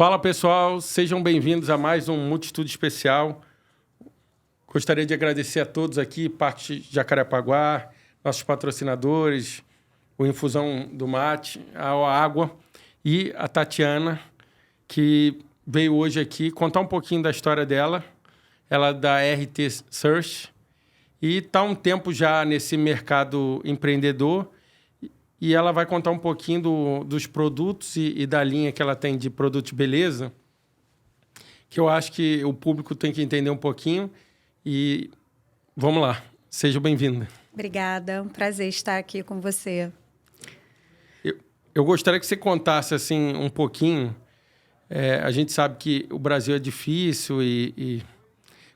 Fala, pessoal, sejam bem-vindos a mais um Multitude Especial. Gostaria de agradecer a todos aqui, parte de Jacarepaguá, nossos patrocinadores, o Infusão do Mate, a Água e a Tatiana, que veio hoje aqui contar um pouquinho da história dela. Ela é da RT Search e está há um tempo já nesse mercado empreendedor. E ela vai contar um pouquinho dos produtos e da linha que ela tem de produtos de beleza, que eu acho que o público tem que entender um pouquinho. E vamos lá, seja bem-vinda. Obrigada, é um prazer estar aqui com você. Eu gostaria que você contasse assim, um pouquinho. A gente sabe que o Brasil é difícil e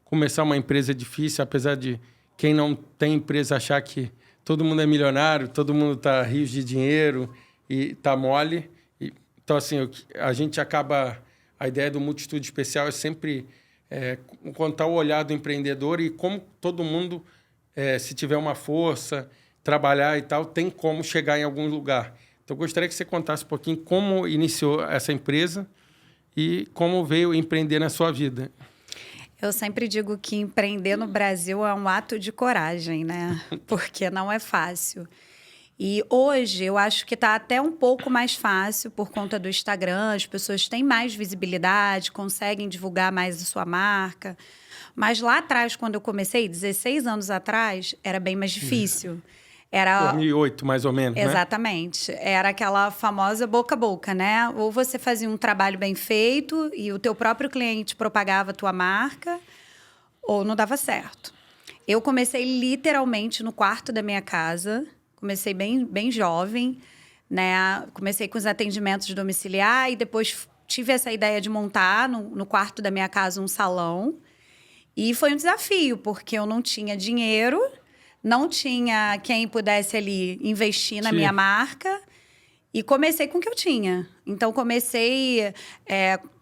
começar uma empresa é difícil, apesar de quem não tem empresa achar que todo mundo é milionário, todo mundo está rios de dinheiro e está mole. Então, assim, a gente acaba... A ideia do Multitude Especial é sempre contar o olhar do empreendedor e como todo mundo, se tiver uma força, trabalhar e tal, tem como chegar em algum lugar. Então, eu gostaria que você contasse um pouquinho como iniciou essa empresa e como veio empreender na sua vida. Eu sempre digo que empreender no Brasil é um ato de coragem, né? Porque não é fácil. E hoje eu acho que está até um pouco mais fácil por conta do Instagram. As pessoas têm mais visibilidade, conseguem divulgar mais a sua marca. Mas lá atrás, quando eu comecei, 16 anos atrás, era bem mais difícil. Era 2008, mais ou menos, exatamente. Né? Era aquela famosa boca a boca, né? Ou você fazia um trabalho bem feito e o teu próprio cliente propagava a tua marca, ou não dava certo. Eu comecei literalmente no quarto da minha casa. Comecei bem jovem, né? Comecei com os atendimentos domiciliar e depois tive essa ideia de montar no quarto da minha casa um salão. E foi um desafio, porque eu não tinha dinheiro, não tinha quem pudesse ali investir na minha marca e comecei com o que eu tinha. Então, comecei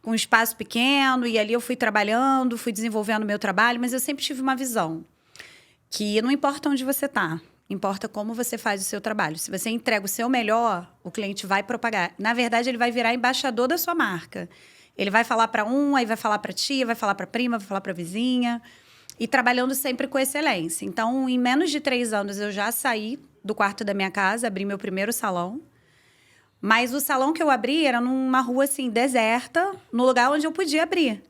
com um espaço pequeno e ali eu fui trabalhando, fui desenvolvendo o meu trabalho, mas eu sempre tive uma visão que não importa onde você está, importa como você faz o seu trabalho. Se você entrega o seu melhor, o cliente vai propagar. Na verdade, ele vai virar embaixador da sua marca. Ele vai falar para um, aí vai falar para tia, vai falar para prima, vai falar para vizinha. E trabalhando sempre com excelência. Então, em menos de 3 anos, eu já saí do quarto da minha casa, abri meu primeiro salão. Mas o salão que eu abri era numa rua, assim, deserta, no lugar onde eu podia abrir.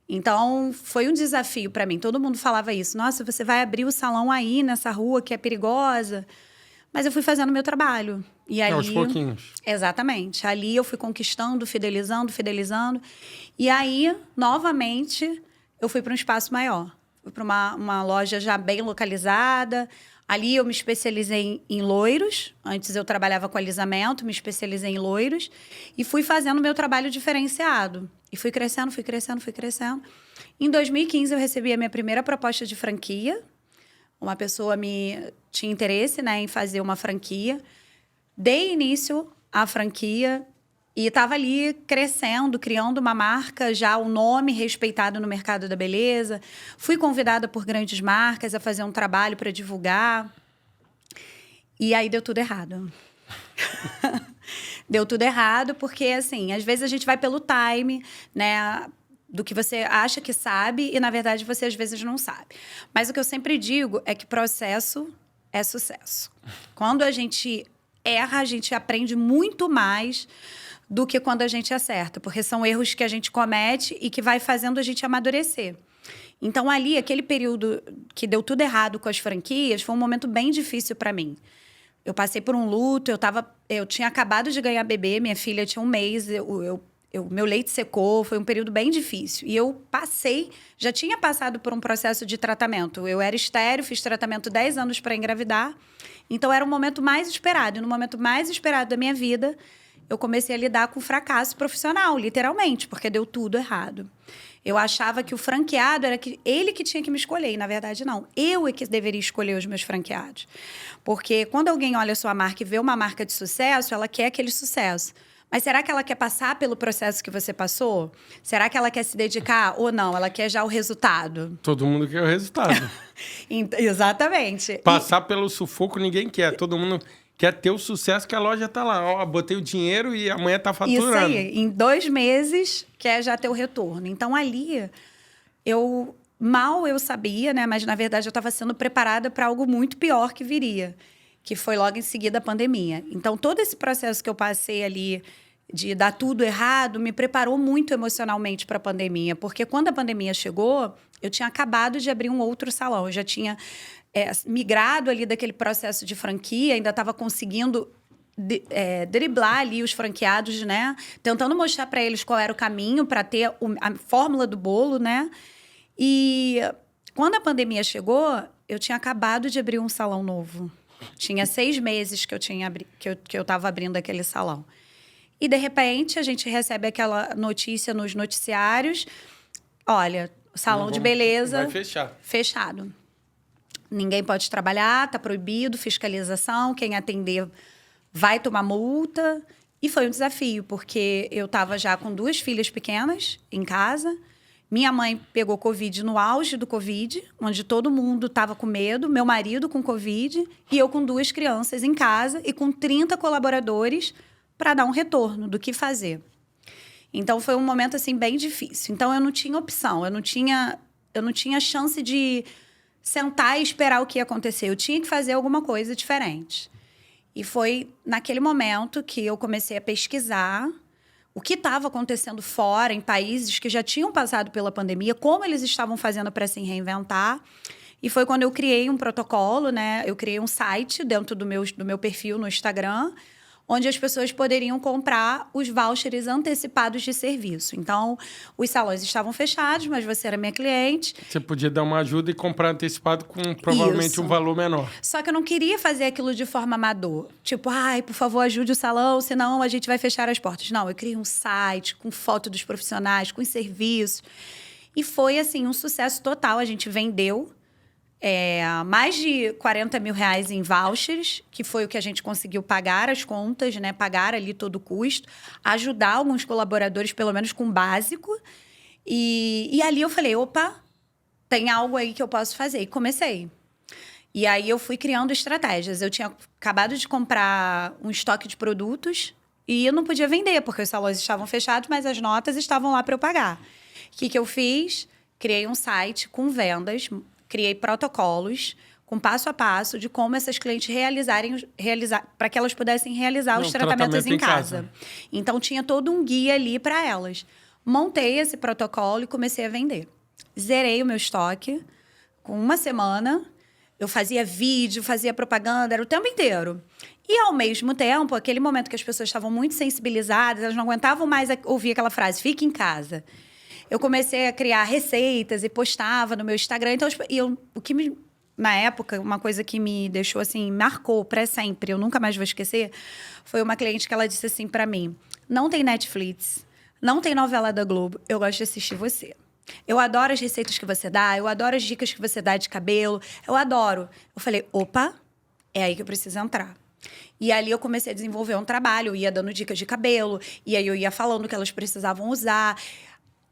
Então, foi um desafio para mim. Todo mundo falava isso. Nossa, você vai abrir o salão aí, nessa rua que é perigosa. Mas eu fui fazendo o meu trabalho. E ali, aos pouquinhos. Exatamente. Ali eu fui conquistando, fidelizando. E aí, novamente, eu fui para um espaço maior. Fui para uma loja já bem localizada. Ali eu me especializei em loiros. Antes eu trabalhava com alisamento, me especializei em loiros. E fui fazendo o meu trabalho diferenciado. E fui crescendo. Em 2015 eu recebi a minha primeira proposta de franquia. Uma pessoa tinha interesse, né, em fazer uma franquia. Dei início à franquia. E estava ali crescendo, criando uma marca, já um nome respeitado no mercado da beleza. Fui convidada por grandes marcas a fazer um trabalho para divulgar. E aí deu tudo errado. Deu tudo errado porque, assim, às vezes a gente vai pelo time, né, do que você acha que sabe e, na verdade, você às vezes não sabe. Mas o que eu sempre digo é que processo é sucesso. Quando a gente erra, a gente aprende muito mais do que quando a gente acerta, porque são erros que a gente comete e que vai fazendo a gente amadurecer. Então, ali, aquele período que deu tudo errado com as franquias, foi um momento bem difícil para mim. Eu passei por um luto, eu tinha acabado de ganhar bebê, minha filha tinha 1 mês, meu leite secou, foi um período bem difícil. E eu já tinha passado por um processo de tratamento. Eu era estéril, fiz tratamento 10 anos para engravidar, então era o momento mais esperado. E no momento mais esperado da minha vida, eu comecei a lidar com fracasso profissional, literalmente, porque deu tudo errado. Eu achava que o franqueado era ele que tinha que me escolher, e na verdade não. Eu é que deveria escolher os meus franqueados. Porque quando alguém olha a sua marca e vê uma marca de sucesso, ela quer aquele sucesso. Mas será que ela quer passar pelo processo que você passou? Será que ela quer se dedicar ou não? Ela quer já o resultado? Todo mundo quer o resultado. Exatamente. Passar pelo sufoco ninguém quer. Todo mundo quer ter o sucesso que a loja tá lá. Ó, botei o dinheiro e amanhã tá faturando. Isso aí, em 2 meses quer já ter o retorno. Então, ali, mal eu sabia, né? Mas, na verdade, eu estava sendo preparada para algo muito pior que viria, que foi logo em seguida a pandemia. Então, todo esse processo que eu passei ali de dar tudo errado me preparou muito emocionalmente para a pandemia, porque quando a pandemia chegou, eu tinha acabado de abrir um outro salão, eu já tinha migrado ali daquele processo de franquia, ainda estava conseguindo driblar ali os franqueados, né? Tentando mostrar para eles qual era o caminho para ter a fórmula do bolo, né? E quando a pandemia chegou, eu tinha acabado de abrir um salão novo. Tinha 6 meses que eu estava abrindo aquele salão. E, de repente, a gente recebe aquela notícia nos noticiários. Olha, salão de beleza... Vai fechar. Fechado. Ninguém pode trabalhar, está proibido, fiscalização, quem atender vai tomar multa. E foi um desafio, porque eu estava já com 2 filhas pequenas em casa. Minha mãe pegou Covid no auge do Covid, onde todo mundo estava com medo. Meu marido com Covid e eu com 2 crianças em casa e com 30 colaboradores para dar um retorno do que fazer. Então, foi um momento, assim, bem difícil. Então, eu não tinha opção, eu não tinha chance de sentar e esperar o que ia acontecer. Eu tinha que fazer alguma coisa diferente. E foi naquele momento que eu comecei a pesquisar o que estava acontecendo fora, em países que já tinham passado pela pandemia, como eles estavam fazendo para se reinventar. E foi quando eu criei um protocolo, né? Eu criei um site dentro do meu perfil no Instagram, onde as pessoas poderiam comprar os vouchers antecipados de serviço. Então, os salões estavam fechados, mas você era minha cliente. Você podia dar uma ajuda e comprar antecipado com provavelmente um valor menor. Só que eu não queria fazer aquilo de forma amador. Tipo, por favor, ajude o salão, senão a gente vai fechar as portas. Não, eu criei um site com foto dos profissionais, com os serviços. E foi, assim, um sucesso total. A gente vendeu mais de 40 mil reais em vouchers, que foi o que a gente conseguiu pagar as contas, né? Pagar ali todo o custo, ajudar alguns colaboradores, pelo menos com o básico. E ali eu falei, opa, tem algo aí que eu posso fazer. E comecei. E aí eu fui criando estratégias. Eu tinha acabado de comprar um estoque de produtos e eu não podia vender, porque os salões estavam fechados, mas as notas estavam lá para eu pagar. O que eu fiz? Criei um site com vendas, criei protocolos com passo a passo de como essas clientes realizar para que elas pudessem realizar os tratamentos em casa. Então, tinha todo um guia ali para elas. Montei esse protocolo e comecei a vender. Zerei o meu estoque com 1 semana. Eu fazia vídeo, fazia propaganda, era o tempo inteiro. E, ao mesmo tempo, aquele momento que as pessoas estavam muito sensibilizadas, elas não aguentavam mais ouvir aquela frase, fique em casa. Eu comecei a criar receitas e postava no meu Instagram. Então, na época, uma coisa que me deixou assim, marcou para sempre, eu nunca mais vou esquecer, foi uma cliente que ela disse assim para mim: não tem Netflix, não tem novela da Globo, eu gosto de assistir você. Eu adoro as receitas que você dá, eu adoro as dicas que você dá de cabelo, eu adoro. Eu falei, opa, é aí que eu preciso entrar. E ali eu comecei a desenvolver um trabalho, eu ia dando dicas de cabelo, e aí eu ia falando o que elas precisavam usar.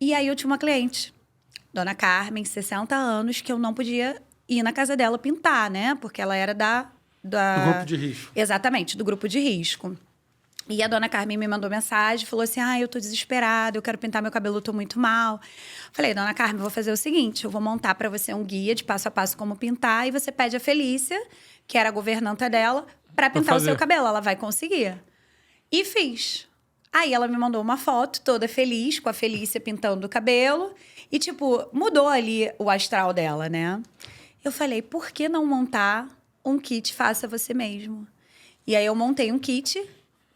E aí eu tinha uma cliente, Dona Carmen, 60 anos, que eu não podia ir na casa dela pintar, né? Porque ela era do grupo de risco. Exatamente, do grupo de risco. E a Dona Carmen me mandou mensagem, falou assim, eu tô desesperada, eu quero pintar meu cabelo, eu tô muito mal. Falei, Dona Carmen, vou fazer o seguinte, eu vou montar para você um guia de passo a passo como pintar, e você pede a Felícia, que era a governanta dela, para pintar o seu cabelo, ela vai conseguir. E fiz. Aí ela me mandou uma foto toda feliz, com a Felícia pintando o cabelo. E, mudou ali o astral dela, né? Eu falei, por que não montar um kit Faça Você Mesmo? E aí eu montei um kit,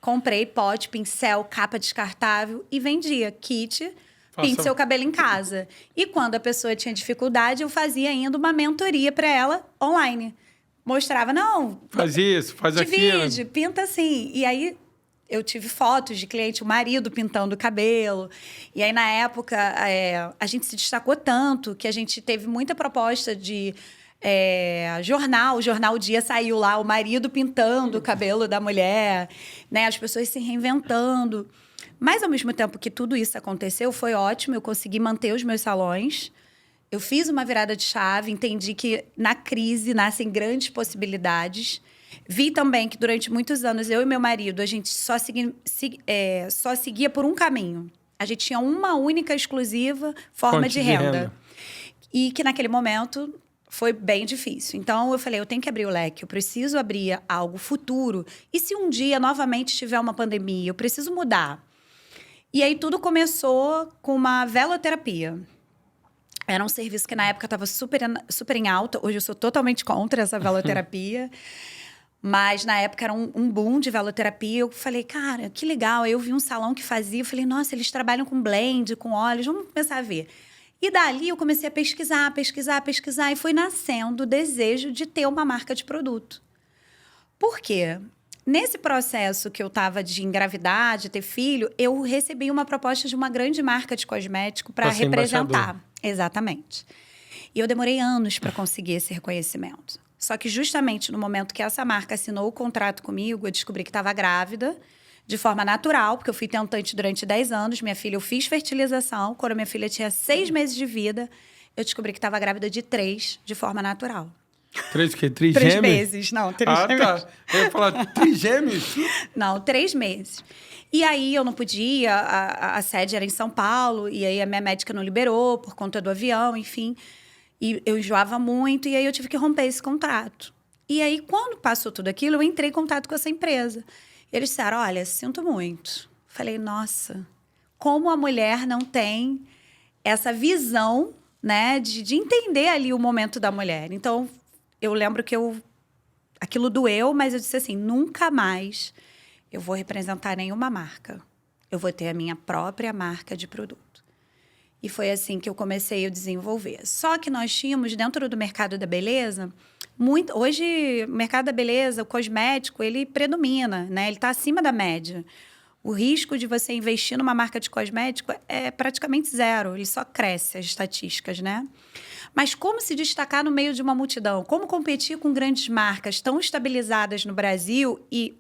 comprei pote, pincel, capa descartável e vendia kit, pinte seu cabelo em casa. E quando a pessoa tinha dificuldade, eu fazia ainda uma mentoria para ela online. Mostrava, faz isso, faz aquilo. Divide, pinta assim. E aí eu tive fotos de cliente, o marido pintando o cabelo. E aí, na época, a gente se destacou tanto que a gente teve muita proposta de jornal. O Jornal Dia saiu lá, o marido pintando o cabelo da mulher, né? As pessoas se reinventando. Mas, ao mesmo tempo que tudo isso aconteceu, foi ótimo. Eu consegui manter os meus salões. Eu fiz uma virada de chave, entendi que na crise nascem grandes possibilidades. Vi também que durante muitos anos, eu e meu marido, a gente só seguia por um caminho. A gente tinha uma única, exclusiva forma Fonte de renda. E que naquele momento foi bem difícil. Então, eu falei, eu tenho que abrir o leque, eu preciso abrir algo futuro. E se um dia, novamente, tiver uma pandemia, eu preciso mudar. E aí, tudo começou com uma veloterapia. Era um serviço que, na época, estava super em alta. Hoje, eu sou totalmente contra essa veloterapia. Mas, na época, era um boom de veloterapia. Eu falei, cara, que legal. Aí eu vi um salão que fazia. Eu falei, nossa, eles trabalham com blend, com óleos. Vamos começar a ver. E dali eu comecei a pesquisar. E foi nascendo o desejo de ter uma marca de produto. Por quê? Nesse processo que eu estava de engravidar, de ter filho, eu recebi uma proposta de uma grande marca de cosmético para representar. Exatamente. E eu demorei anos para conseguir esse reconhecimento. Só que justamente no momento que essa marca assinou o contrato comigo, eu descobri que estava grávida, de forma natural, porque eu fui tentante durante 10 anos. Minha filha, eu fiz fertilização. Quando minha filha tinha 6 meses de vida, eu descobri que estava grávida de 3, de forma natural. 3 o quê? Trigêmeos? 3 meses, não. 3 gêmeos. Tá. Eu ia falar trigêmeos? Não, 3 meses. E aí eu não podia, a sede era em São Paulo, e aí a minha médica não liberou por conta do avião, enfim. E eu enjoava muito, e aí eu tive que romper esse contrato. E aí, quando passou tudo aquilo, eu entrei em contato com essa empresa. Eles disseram, olha, sinto muito. Falei, nossa, como a mulher não tem essa visão, né, de entender ali o momento da mulher. Então, eu lembro que aquilo doeu, mas eu disse assim, nunca mais eu vou representar nenhuma marca. Eu vou ter a minha própria marca de produto. E foi assim que eu comecei a desenvolver. Só que nós tínhamos, dentro do mercado da beleza, hoje, o mercado da beleza, o cosmético, ele predomina, né? Ele está acima da média. O risco de você investir numa marca de cosmético é praticamente zero. Ele só cresce, as estatísticas, né? Mas como se destacar no meio de uma multidão? Como competir com grandes marcas tão estabilizadas no Brasil? E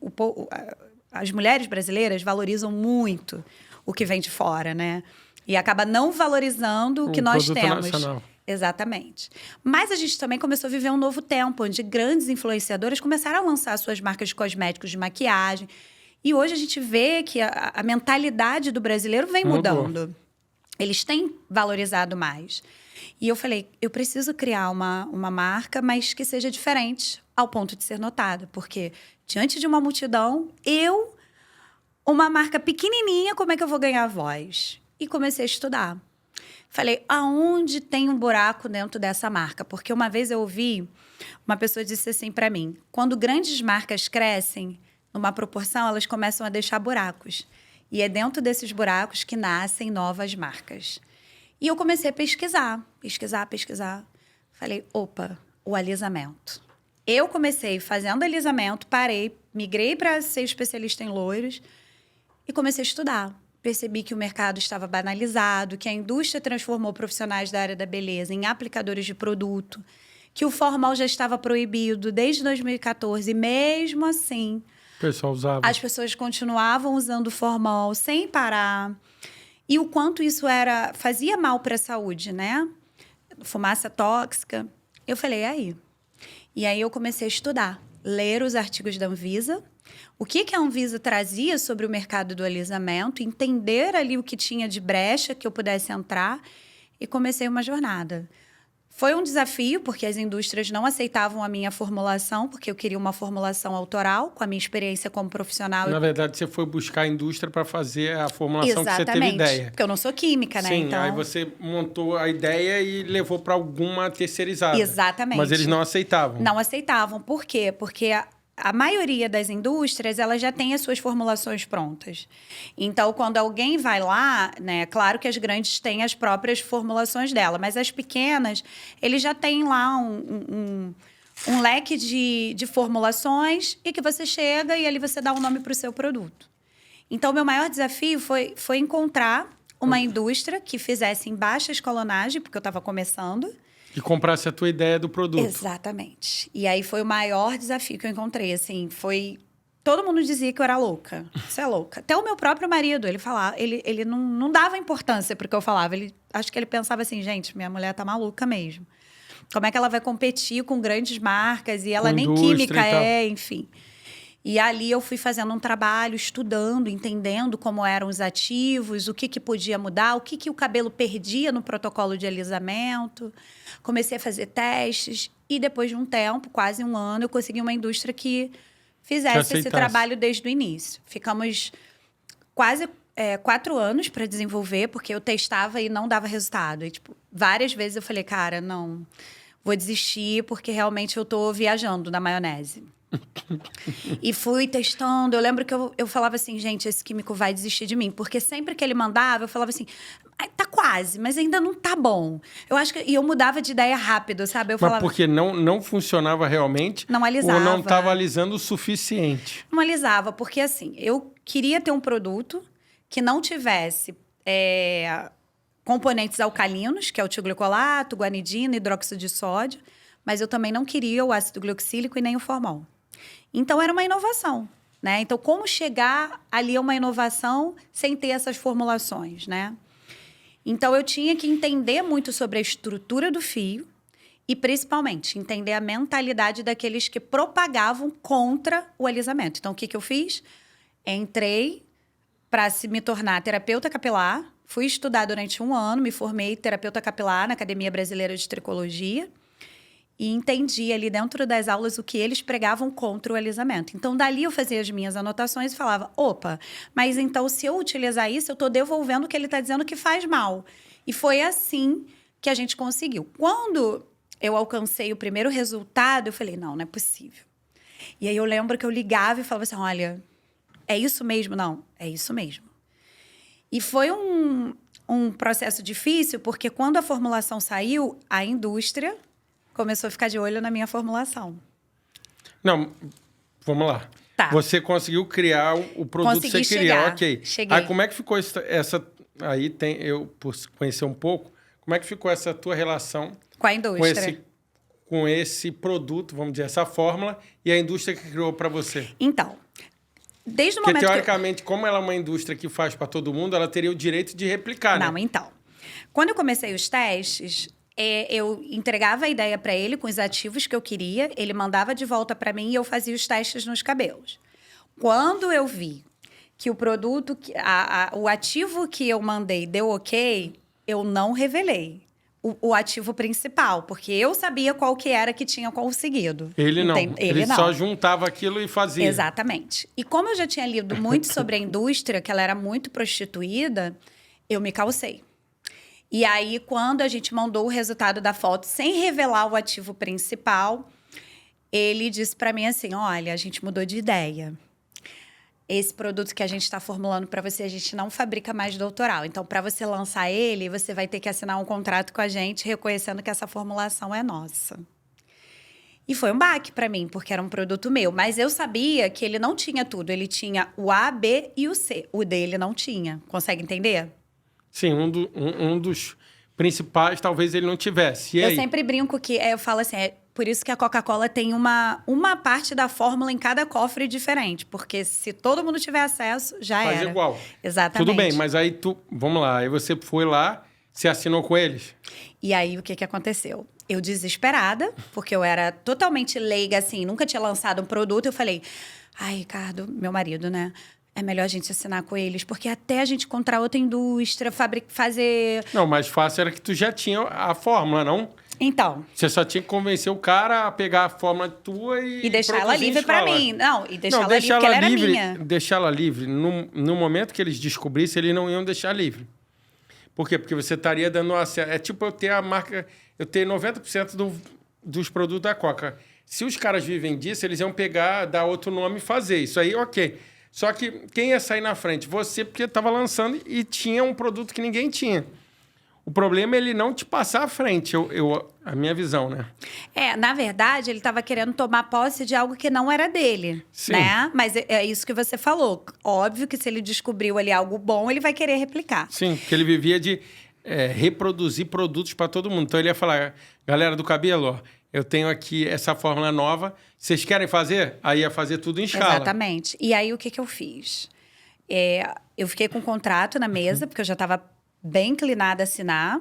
as mulheres brasileiras valorizam muito o que vem de fora, né? E acaba não valorizando o que nós temos. Nacional. Exatamente. Mas a gente também começou a viver um novo tempo, onde grandes influenciadoras começaram a lançar suas marcas de cosméticos, de maquiagem. E hoje a gente vê que a mentalidade do brasileiro vem mudando. Eles têm valorizado mais. E eu falei, eu preciso criar uma marca, mas que seja diferente, ao ponto de ser notada. Porque, diante de uma multidão, uma marca pequenininha, como é que eu vou ganhar voz? E comecei a estudar. Falei, aonde tem um buraco dentro dessa marca? Porque uma vez eu ouvi, uma pessoa disse assim para mim, quando grandes marcas crescem, numa proporção, elas começam a deixar buracos. E é dentro desses buracos que nascem novas marcas. E eu comecei a pesquisar. Falei, opa, o alisamento. Eu comecei fazendo alisamento, parei, migrei para ser especialista em loiros e comecei a estudar. Percebi que o mercado estava banalizado, que a indústria transformou profissionais da área da beleza em aplicadores de produto, que o formal já estava proibido desde 2014. E mesmo assim, o pessoal usava. As pessoas continuavam usando formal sem parar. E o quanto isso fazia mal para a saúde, né? Fumaça tóxica. Eu falei, E aí eu comecei a estudar, ler os artigos da Anvisa, o que a Anvisa trazia sobre o mercado do alisamento, entender ali o que tinha de brecha que eu pudesse entrar e comecei uma jornada. Foi um desafio, porque as indústrias não aceitavam a minha formulação, porque eu queria uma formulação autoral, com a minha experiência como profissional. Na verdade, você foi buscar a indústria para fazer a formulação. Exatamente, que você teve ideia. Porque eu não sou química, né? Sim, então... aí você montou a ideia e levou para alguma terceirizada. Exatamente. Mas eles não aceitavam. Não aceitavam. Por quê? Porque a maioria das indústrias, ela já tem as suas formulações prontas. Então, quando alguém vai lá, né, claro que as grandes têm as próprias formulações dela, mas as pequenas, eles já têm lá um leque de formulações e que você chega e ali você dá um nome para o seu produto. Então, o meu maior desafio foi encontrar uma indústria que fizesse em baixa escalonagem, porque eu estava começando, e comprasse a tua ideia do produto. Exatamente. E aí foi o maior desafio que eu encontrei, assim, todo mundo dizia que eu era louca. Você é louca. Até o meu próprio marido, ele falava, ele não dava importância pro que eu falava. Acho que ele pensava assim, gente, minha mulher tá maluca mesmo. Como é que ela vai competir com grandes marcas e ela Com nem indústria química e tal. enfim. E ali eu fui fazendo um trabalho, estudando, entendendo como eram os ativos, o que podia mudar, o que o cabelo perdia no protocolo de alisamento. Comecei a fazer testes e depois de um tempo, quase um ano, eu consegui uma indústria que fizesse esse trabalho desde o início. Ficamos quase 4 anos para desenvolver, porque eu testava e não dava resultado. E, tipo, várias vezes eu falei, cara, não, vou desistir porque realmente eu tô viajando na maionese. E fui testando. Eu lembro que eu falava assim, gente, esse químico vai desistir de mim. Porque sempre que ele mandava, eu falava assim, tá quase, mas ainda não tá bom. Eu acho que... E eu mudava de ideia rápido, sabe? Eu falava, porque não funcionava realmente? não alisava. Ou não estava alisando o suficiente? Não alisava, porque assim, eu queria ter um produto que não tivesse componentes alcalinos, que é o tioglicolato, guanidina, hidróxido de sódio, mas eu também não queria o ácido glicílico e nem o formol. Então, era uma inovação, né? Então, como chegar ali a uma inovação sem ter essas formulações, né? Então, eu tinha que entender muito sobre a estrutura do fio e, principalmente, entender a mentalidade daqueles que propagavam contra o alisamento. Então, o que eu fiz? Entrei para me tornar terapeuta capilar, fui estudar durante 1 ano, me formei terapeuta capilar na Academia Brasileira de Tricologia, e entendi ali dentro das aulas o que eles pregavam contra o alisamento. Então, dali eu fazia as minhas anotações e falava, opa, mas então se eu utilizar isso, eu estou devolvendo o que ele está dizendo que faz mal. E foi assim que a gente conseguiu. Quando eu alcancei o primeiro resultado, eu falei, não é possível. E aí eu lembro que eu ligava e falava assim, olha, é isso mesmo? Não, é isso mesmo. E foi um processo difícil, porque quando a formulação saiu, a indústria começou a ficar de olho na minha formulação. Não, vamos lá. Tá. Você conseguiu criar o produto que você queria, ok. Cheguei. Aí como é que ficou essa... Aí tem, eu, por conhecer um pouco, como é que ficou essa tua relação com a indústria? Com esse produto, vamos dizer, essa fórmula, e a indústria que criou para você? Então, desde o Porque, momento teoricamente, como ela é uma indústria que faz para todo mundo, ela teria o direito de replicar, Não, né? então. Quando eu comecei os testes, eu entregava a ideia para ele com os ativos que eu queria, ele mandava de volta para mim e eu fazia os testes nos cabelos. Quando eu vi que o produto, o ativo que eu mandei deu ok, eu não revelei o ativo principal, porque eu sabia qual que era que tinha conseguido. Ele não. Ele não. só juntava aquilo e fazia. Exatamente. E como eu já tinha lido muito sobre a indústria, que ela era muito prostituída, eu me calcei. E aí, quando a gente mandou o resultado da foto sem revelar o ativo principal, ele disse para mim assim, olha, a gente mudou de ideia. Esse produto que a gente está formulando para você, a gente não fabrica mais doutoral. Então, para você lançar ele, você vai ter que assinar um contrato com a gente, reconhecendo que essa formulação é nossa. E foi um baque para mim, porque era um produto meu. Mas eu sabia que ele não tinha tudo. Ele tinha o A, B e o C. O dele não tinha. Consegue entender? Sim, um dos principais, talvez ele não tivesse. E eu aí? sempre brinco que... eu falo assim, por isso que a Coca-Cola tem uma parte da fórmula em cada cofre diferente. Porque se todo mundo tiver acesso, já era. Faz igual. Exatamente. Tudo bem, mas aí vamos lá. Aí você foi lá, se assinou com eles. E aí, o que aconteceu? Eu desesperada, porque eu era totalmente leiga, assim, nunca tinha lançado um produto. Eu falei, ai, Ricardo, meu marido, né? É melhor a gente assinar com eles, porque até a gente encontrar outra indústria, fazer... Não, mais fácil era que tu já tinha a fórmula, não? Então... Você só tinha que convencer o cara a pegar a fórmula tua e deixar ela livre para mim. Não, e deixar ela livre, porque ela era minha. Deixar ela livre. No momento que eles descobrissem, eles não iam deixar livre. Por quê? Porque você estaria dando acesso... É tipo eu ter a marca... Eu ter 90% dos produtos da Coca. Se os caras vivem disso, eles iam pegar, dar outro nome e fazer. Isso aí, ok. Só que quem ia sair na frente? Você, porque estava lançando e tinha um produto que ninguém tinha. O problema é ele não te passar à frente, a minha visão, né? Na verdade, ele estava querendo tomar posse de algo que não era dele, Sim. Né? Mas é isso que você falou. Óbvio que se ele descobriu ali algo bom, ele vai querer replicar. Sim, porque ele vivia de reproduzir produtos para todo mundo. Então ele ia falar, galera do cabelo, ó, eu tenho aqui essa fórmula nova, vocês querem fazer? Aí ia fazer tudo em escala. Exatamente. E aí, o que eu fiz? Eu fiquei com um contrato na mesa, porque eu já estava bem inclinada a assinar.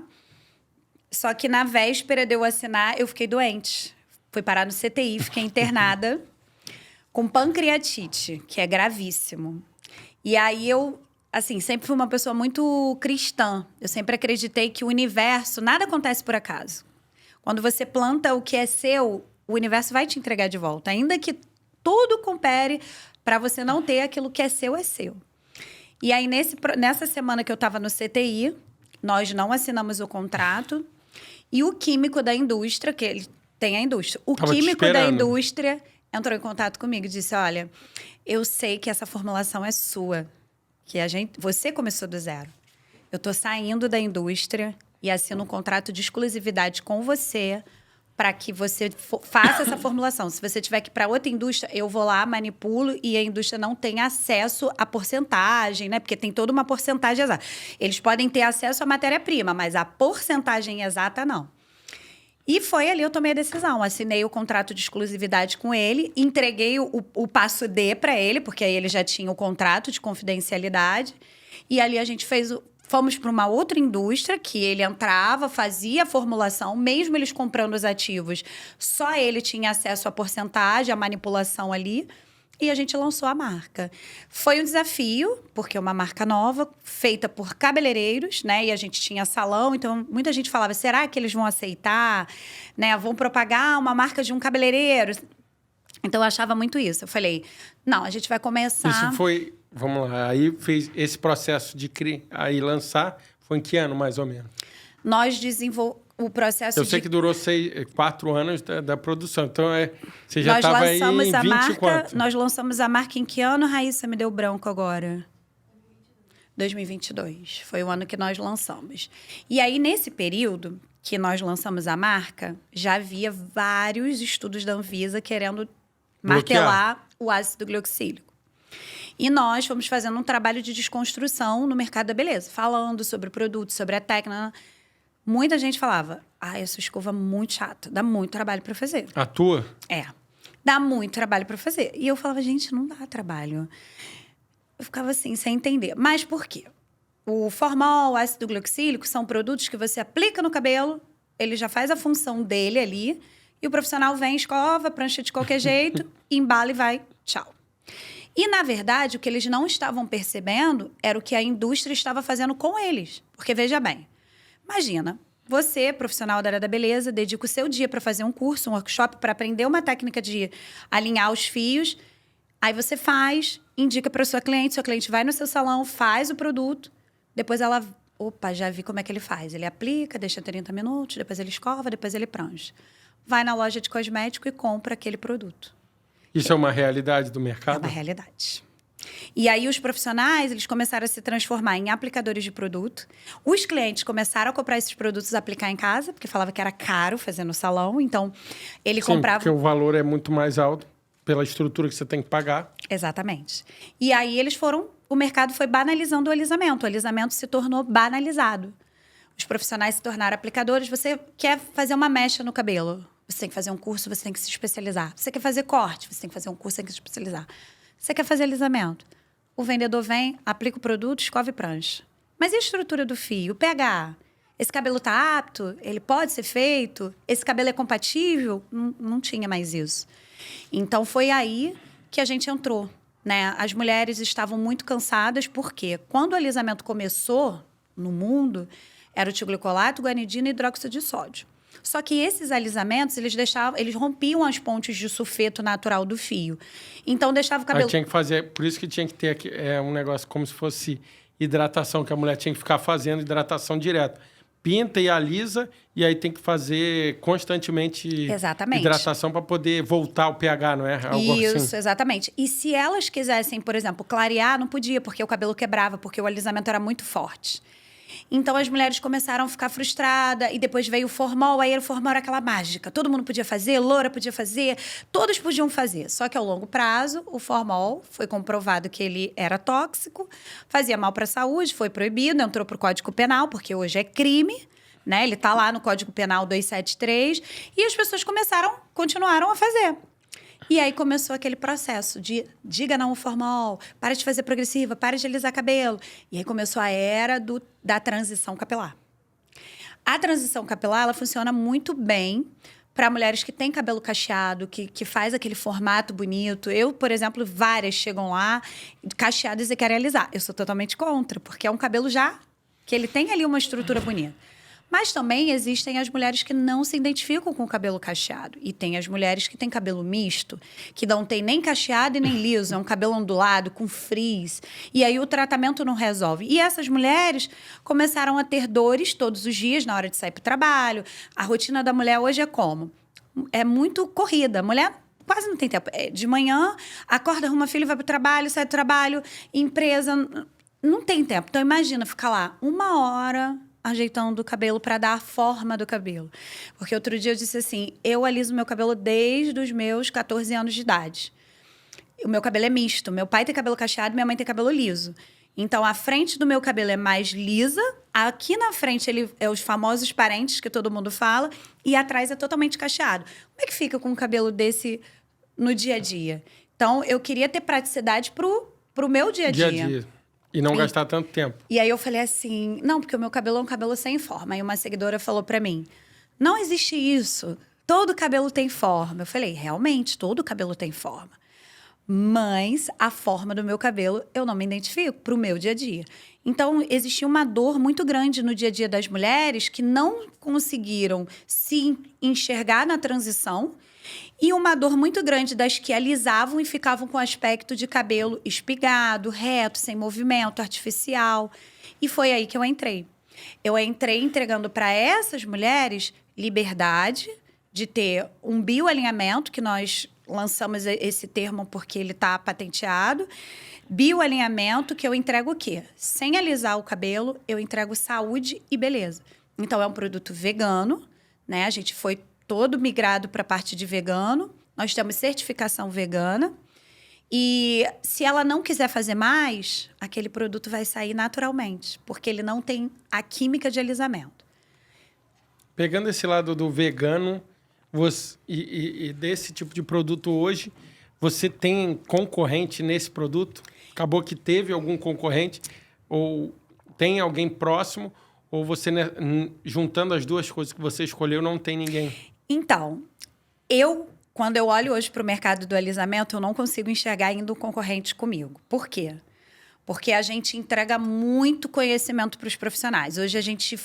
Só que na véspera de eu assinar, eu fiquei doente. Fui parar no CTI, fiquei internada com pancreatite, que é gravíssimo. E aí eu, assim, sempre fui uma pessoa muito cristã. Eu sempre acreditei que o universo, nada acontece por acaso. Quando você planta o que é seu, o universo vai te entregar de volta. Ainda que tudo coopere para você não ter aquilo que é seu, é seu. E aí, nessa semana que eu estava no CTI, nós não assinamos o contrato. E o químico da indústria, que ele tem a indústria, o químico da indústria entrou em contato comigo e disse, olha, eu sei que essa formulação é sua, que você começou do zero. Eu estou saindo da indústria e assino um contrato de exclusividade com você para que você faça essa formulação. Se você tiver que ir para outra indústria, eu vou lá, manipulo e a indústria não tem acesso à porcentagem, né? Porque tem toda uma porcentagem exata. Eles podem ter acesso à matéria-prima, mas a porcentagem exata, não. E foi ali eu tomei a decisão. Assinei o contrato de exclusividade com ele, entreguei o passo D para ele, porque aí ele já tinha o contrato de confidencialidade. E ali a gente fomos para uma outra indústria que ele entrava, fazia a formulação, mesmo eles comprando os ativos, só ele tinha acesso à porcentagem, à manipulação ali, e a gente lançou a marca. Foi um desafio, porque é uma marca nova, feita por cabeleireiros, né? E a gente tinha salão, então muita gente falava, será que eles vão aceitar? Né? Vão propagar uma marca de um cabeleireiro? Então, eu achava muito isso. Eu falei, não, a gente vai começar... Isso foi... Vamos lá, aí fez esse processo de aí lançar, foi em que ano, mais ou menos? Nós desenvolvemos o processo Eu sei que durou 4 anos da produção, então você já estava aí em 24. Nós lançamos a marca em que ano, Raíssa? Me deu branco agora. 2022. Foi o ano que nós lançamos. E aí, nesse período que nós lançamos a marca, já havia vários estudos da Anvisa querendo martelar o ácido glicílico. E nós fomos fazendo um trabalho de desconstrução no mercado da beleza, falando sobre o produto, sobre a técnica. Muita gente falava, essa escova é muito chata, dá muito trabalho para fazer. A tua? É, dá muito trabalho para fazer. E eu falava, gente, não dá trabalho. Eu ficava assim, sem entender. Mas por quê? O formol, o ácido glicílico são produtos que você aplica no cabelo, ele já faz a função dele ali, e o profissional vem, escova, prancha de qualquer jeito, embala e vai, tchau. E, na verdade, o que eles não estavam percebendo era o que a indústria estava fazendo com eles. Porque, veja bem, imagina, você, profissional da área da beleza, dedica o seu dia para fazer um curso, um workshop, para aprender uma técnica de alinhar os fios. Aí você faz, indica para sua cliente vai no seu salão, faz o produto, depois ela... Opa, já vi como é que ele faz. Ele aplica, deixa 30 minutos, depois ele escova, depois ele prancha. Vai na loja de cosmético e compra aquele produto. Isso é uma realidade do mercado? É uma realidade. E aí os profissionais, eles começaram a se transformar em aplicadores de produto. Os clientes começaram a comprar esses produtos e aplicar em casa, porque falava que era caro fazer no salão. Então, ele comprava... porque o valor é muito mais alto pela estrutura que você tem que pagar. Exatamente. E aí o mercado foi banalizando o alisamento. O alisamento se tornou banalizado. Os profissionais se tornaram aplicadores. Você quer fazer uma mecha no cabelo? Você tem que fazer um curso, você tem que se especializar. Você quer fazer corte, você tem que fazer um curso, você tem que se especializar. Você quer fazer alisamento. O vendedor vem, aplica o produto, escova e prancha. Mas e a estrutura do fio? O pH? Esse cabelo está apto? Ele pode ser feito? Esse cabelo é compatível? Não tinha mais isso. Então, foi aí que a gente entrou, né? As mulheres estavam muito cansadas, porque quando o alisamento começou no mundo, era o tioglicolato, guanidina e hidróxido de sódio. Só que esses alisamentos, eles rompiam as pontes de sulfeto natural do fio. Então, deixava o cabelo... Aí tinha que fazer, por isso que tinha que ter aqui, um negócio como se fosse hidratação, que a mulher tinha que ficar fazendo hidratação direto. Pinta e alisa, e aí tem que fazer constantemente hidratação para poder voltar o pH, não é? Algo isso, assim. Exatamente. E se elas quisessem, por exemplo, clarear, não podia, porque o cabelo quebrava, porque o alisamento era muito forte. Então, as mulheres começaram a ficar frustradas, e depois veio o formol, aí o formol era aquela mágica. Todo mundo podia fazer, loura podia fazer, todos podiam fazer. Só que, ao longo prazo, o formol foi comprovado que ele era tóxico, fazia mal para a saúde, foi proibido, entrou para o Código Penal, porque hoje é crime, né? Ele está lá no Código Penal 273, e as pessoas continuaram a fazer. E aí começou aquele processo de diga não ao formol, para de fazer progressiva, para de alisar cabelo. E aí começou a era da transição capilar. A transição capilar, ela funciona muito bem para mulheres que têm cabelo cacheado, que faz aquele formato bonito. Eu, por exemplo, várias chegam lá cacheadas e querem alisar. Eu sou totalmente contra, porque é um cabelo já que ele tem ali uma estrutura bonita. Mas também existem as mulheres que não se identificam com o cabelo cacheado. E tem as mulheres que têm cabelo misto, que não tem nem cacheado e nem liso. É um cabelo ondulado, com frizz. E aí o tratamento não resolve. E essas mulheres começaram a ter dores todos os dias na hora de sair para o trabalho. A rotina da mulher hoje é como? É muito corrida. A mulher quase não tem tempo. De manhã, acorda, arruma filho, vai para o trabalho, sai do trabalho, empresa. Não tem tempo. Então, imagina ficar lá 1 hora ajeitando o cabelo para dar a forma do cabelo. Porque outro dia eu disse assim, eu aliso meu cabelo desde os meus 14 anos de idade. O meu cabelo é misto. Meu pai tem cabelo cacheado, minha mãe tem cabelo liso. Então, a frente do meu cabelo é mais lisa. Aqui na frente, ele é os famosos parentes que todo mundo fala. E atrás é totalmente cacheado. Como é que fica com um cabelo desse no dia a dia? Então, eu queria ter praticidade pro meu dia a dia. Dia a dia. E não gastar tanto tempo. E aí eu falei assim, não, porque o meu cabelo é um cabelo sem forma. Aí uma seguidora falou pra mim, não existe isso. Todo cabelo tem forma. Eu falei, realmente, todo cabelo tem forma. Mas a forma do meu cabelo, eu não me identifico pro meu dia a dia. Então, existia uma dor muito grande no dia a dia das mulheres que não conseguiram se enxergar na transição e uma dor muito grande das que alisavam e ficavam com aspecto de cabelo espigado, reto, sem movimento, artificial. E foi aí que eu entrei. Eu entrei entregando para essas mulheres liberdade de ter um bioalinhamento, que nós lançamos esse termo porque ele está patenteado. Bioalinhamento, que eu entrego o quê? Sem alisar o cabelo, eu entrego saúde e beleza. Então, é um produto vegano, né? A gente foi todo migrado para a parte de vegano. Nós temos certificação vegana. E se ela não quiser fazer mais, aquele produto vai sair naturalmente, porque ele não tem a química de alisamento. Pegando esse lado do vegano e desse tipo de produto hoje, você tem concorrente nesse produto? Acabou que teve algum concorrente? Ou tem alguém próximo? Ou você, juntando as duas coisas que você escolheu, não tem ninguém? Então, quando eu olho hoje para o mercado do alisamento, eu não consigo enxergar ainda um concorrente comigo. Por quê? Porque a gente entrega muito conhecimento para os profissionais. Hoje a gente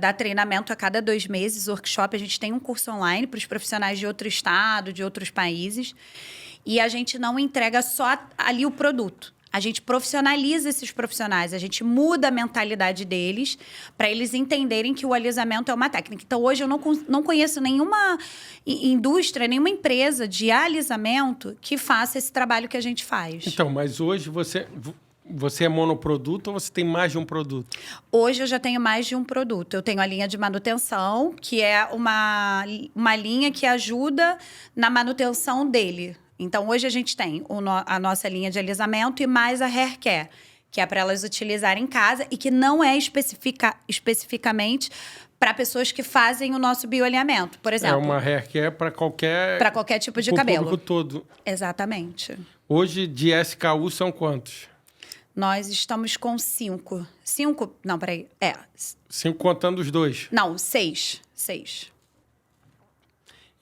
dá treinamento a cada 2 meses, workshop. A gente tem um curso online para os profissionais de outro estado, de outros países. E a gente não entrega só ali o produto. A gente profissionaliza esses profissionais, a gente muda a mentalidade deles para eles entenderem que o alisamento é uma técnica. Então, hoje eu não conheço nenhuma indústria, nenhuma empresa de alisamento que faça esse trabalho que a gente faz. Então, mas hoje você é monoproduto ou você tem mais de um produto? Hoje eu já tenho mais de um produto. Eu tenho a linha de manutenção, que é uma linha que ajuda na manutenção dele. Então, hoje a gente tem a nossa linha de alisamento e mais a Hair Care, que é para elas utilizarem em casa e que não é especificamente para pessoas que fazem o nosso bioalinhamento. Por exemplo... É uma Hair Care para qualquer tipo de cabelo. Para o público todo. Exatamente. Hoje, de SKU, são quantos? Nós estamos com 5. 5? Não, peraí. 5 contando os 2? Não, 6. 6.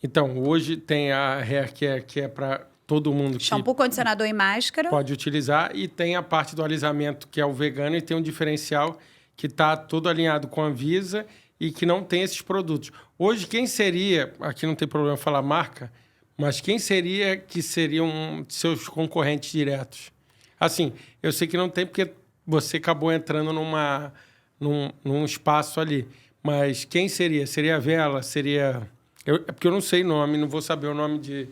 Então, hoje tem a Hair Care, que é para todo mundo que shampoo, condicionador e máscara. Pode utilizar. E tem a parte do alisamento, que é o vegano, e tem um diferencial que está todo alinhado com a Anvisa e que não tem esses produtos. Hoje, quem seria, aqui não tem problema falar marca, mas quem seria que seriam seus concorrentes diretos? Assim, eu sei que não tem porque você acabou entrando num espaço ali. Mas quem seria? Seria a Vela? Seria... é porque eu não sei nome, não vou saber o nome de...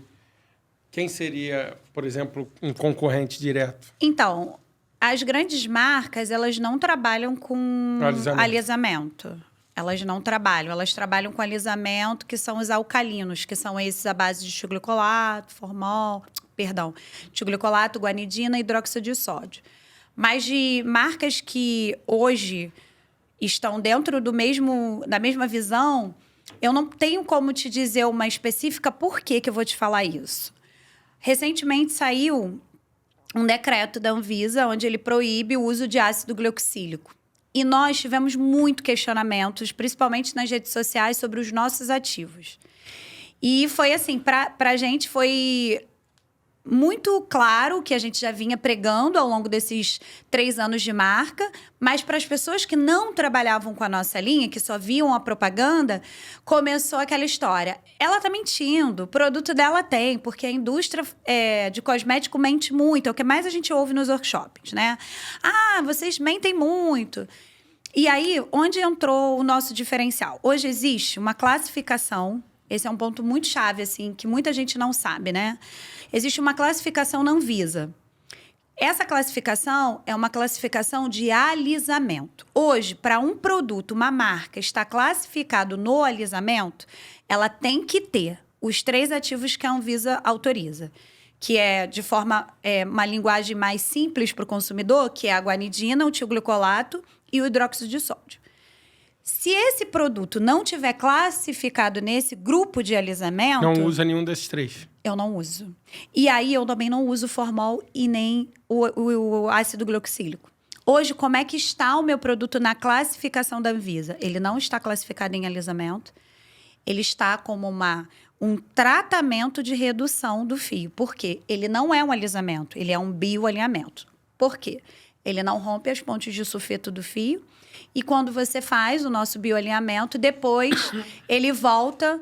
Quem seria, por exemplo, um concorrente direto? Então, as grandes marcas, elas não trabalham com alisamento. Elas não trabalham. Elas trabalham com alisamento, que são os alcalinos, que são esses à base de tioglifosfato, tioglifosfato, guanidina e hidróxido de sódio. Mas de marcas que hoje estão dentro da mesma visão, eu não tenho como te dizer uma específica por que eu vou te falar isso. Recentemente saiu um decreto da Anvisa onde ele proíbe o uso de ácido glicosílico. E nós tivemos muito questionamentos, principalmente nas redes sociais, sobre os nossos ativos. E foi assim, pra gente foi muito claro que a gente já vinha pregando ao longo desses 3 anos de marca, mas para as pessoas que não trabalhavam com a nossa linha, que só viam a propaganda, começou aquela história. Ela tá mentindo, o produto dela tem, porque a indústria de cosmético mente muito, é o que mais a gente ouve nos workshops, né? Ah, vocês mentem muito. E aí, onde entrou o nosso diferencial? Hoje existe uma classificação, esse é um ponto muito chave, assim, que muita gente não sabe, né? Existe uma classificação na Anvisa. Essa classificação é uma classificação de alisamento. Hoje, para um produto, uma marca, estar classificado no alisamento, ela tem que ter os 3 ativos que a Anvisa autoriza, que é, de forma, uma linguagem mais simples para o consumidor, que é a guanidina, o tioglicolato e o hidróxido de sódio. Se esse produto não tiver classificado nesse grupo de alisamento... Não usa nenhum desses 3. Eu não uso. E aí, eu também não uso formol e nem o ácido glucosílico. Hoje, como é que está o meu produto na classificação da Anvisa? Ele não está classificado em alisamento. Ele está como um tratamento de redução do fio. Por quê? Ele não é um alisamento, ele é um bioalinhamento. Por quê? Ele não rompe as pontes de sulfeto do fio. E quando você faz o nosso bioalinhamento, depois ele volta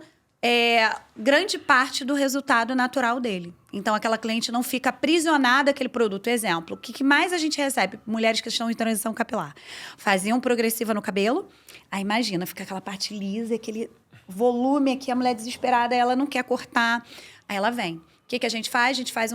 grande parte do resultado natural dele. Então, aquela cliente não fica aprisionada àquele produto. Exemplo, o que mais a gente recebe? Mulheres que estão em transição capilar. Faziam progressiva no cabelo, aí imagina, fica aquela parte lisa, aquele volume aqui, a mulher desesperada, ela não quer cortar. Aí ela vem. O que a gente faz? A gente faz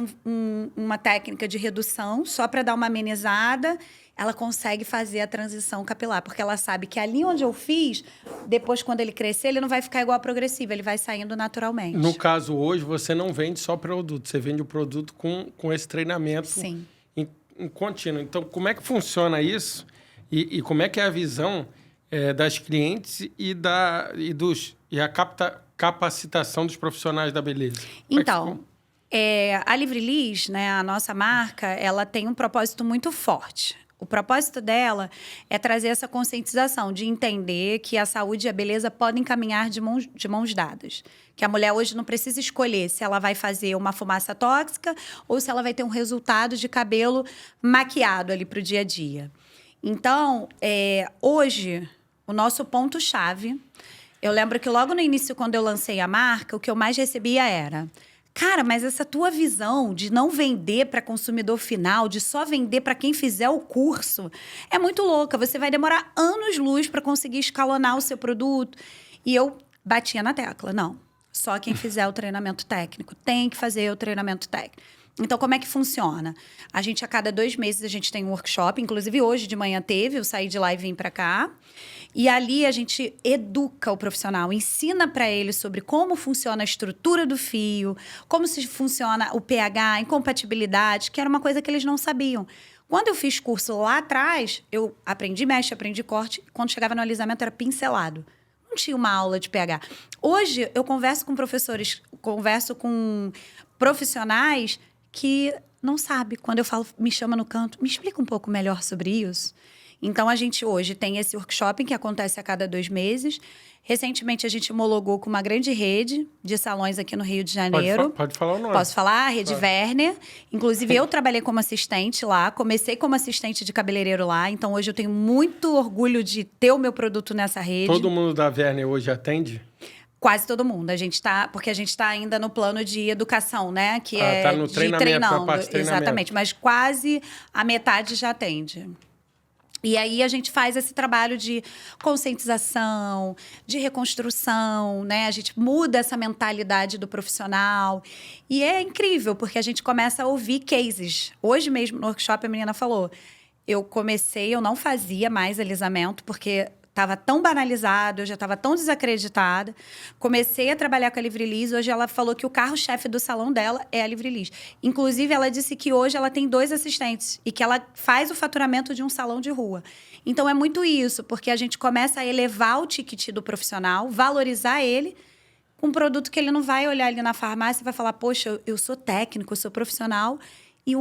uma técnica de redução só para dar uma amenizada. Ela consegue fazer a transição capilar, porque ela sabe que ali onde eu fiz, depois, quando ele crescer, ele não vai ficar igual a progressiva, ele vai saindo naturalmente. No caso, hoje, você não vende só produto, você vende o produto com esse treinamento Sim. Em contínuo. Então, como é que funciona isso? E como é que é a visão das clientes e a capacitação dos profissionais da beleza? Então, a Livre-Liz, né, a nossa marca, ela tem um propósito muito forte. O propósito dela é trazer essa conscientização de entender que a saúde e a beleza podem caminhar de mãos dadas. Que a mulher hoje não precisa escolher se ela vai fazer uma fumaça tóxica ou se ela vai ter um resultado de cabelo maquiado ali para o dia a dia. Então, hoje, o nosso ponto-chave... Eu lembro que logo no início, quando eu lancei a marca, o que eu mais recebia era... Cara, mas essa tua visão de não vender para consumidor final, de só vender para quem fizer o curso, é muito louca. Você vai demorar anos-luz para conseguir escalonar o seu produto. E eu batia na tecla. Não, só quem fizer o treinamento técnico. Tem que fazer o treinamento técnico. Então, como é que funciona? A gente, a cada 2 meses, a gente tem um workshop. Inclusive, hoje de manhã teve, eu saí de lá e vim para cá. E ali a gente educa o profissional, ensina para ele sobre como funciona a estrutura do fio, como se funciona o pH, a incompatibilidade, que era uma coisa que eles não sabiam. Quando eu fiz curso lá atrás, eu aprendi mesh, aprendi corte. Quando chegava no alisamento, era pincelado. Não tinha uma aula de pH. Hoje, eu converso com professores, converso com profissionais que não sabem. Quando eu falo, me chama no canto, me explica um pouco melhor sobre isso. Então, a gente hoje tem esse workshop que acontece a cada 2 meses. Recentemente, a gente homologou com uma grande rede de salões aqui no Rio de Janeiro. Pode falar o nome. Posso falar? A Rede Werner. Inclusive, eu trabalhei como assistente lá. Comecei como assistente de cabeleireiro lá. Então, hoje eu tenho muito orgulho de ter o meu produto nessa rede. Todo mundo da Werner hoje atende? Quase todo mundo. Porque a gente está ainda no plano de educação, né? Que tá no treinamento, treinando. na parte de treinamento. Exatamente. Mas quase a metade já atende. E aí a gente faz esse trabalho de conscientização, de reconstrução, né? A gente muda essa mentalidade do profissional. E é incrível, porque a gente começa a ouvir cases. Hoje mesmo, no workshop, a menina falou... Eu não fazia mais alisamento, porque... Estava tão banalizado, eu já estava tão desacreditada. Comecei a trabalhar com a Livre-Liz. Hoje ela falou que o carro-chefe do salão dela é a Livre-Liz. Inclusive, ela disse que hoje ela tem 2 assistentes e que ela faz o faturamento de um salão de rua. Então, é muito isso, porque a gente começa a elevar o ticket do profissional, valorizar ele com um produto que ele não vai olhar ali na farmácia e vai falar, poxa, eu sou técnico, eu sou profissional E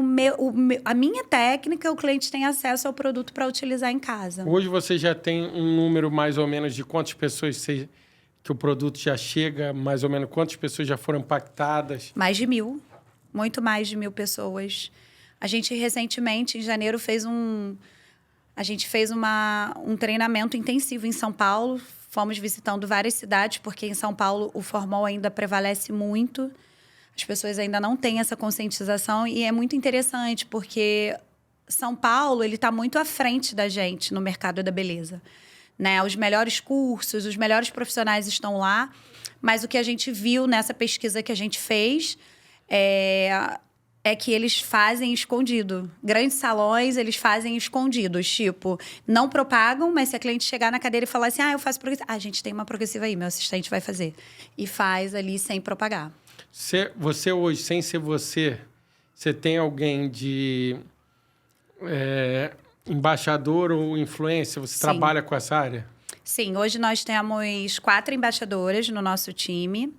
a minha técnica, o cliente tem acesso ao produto para utilizar em casa. Hoje você já tem um número mais ou menos de quantas pessoas que o produto já chega, mais ou menos quantas pessoas já foram impactadas? Mais de 1.000. Muito mais de 1.000 pessoas. A gente, recentemente, em janeiro, fez um treinamento intensivo em São Paulo. Fomos visitando várias cidades, porque em São Paulo o formal ainda prevalece muito. As pessoas ainda não têm essa conscientização e é muito interessante, porque São Paulo ele está muito à frente da gente no mercado da beleza. Né? Os melhores cursos, os melhores profissionais estão lá, mas o que a gente viu nessa pesquisa que a gente fez é que eles fazem escondido. Grandes salões, eles fazem escondidos. Tipo, não propagam, mas se a cliente chegar na cadeira e falar assim, eu faço progressiva. A gente tem uma progressiva aí, meu assistente vai fazer. E faz ali sem propagar. Você hoje, sem ser você tem alguém de embaixador ou influência? Você trabalha com essa área? Sim, hoje nós temos 4 embaixadoras no nosso time.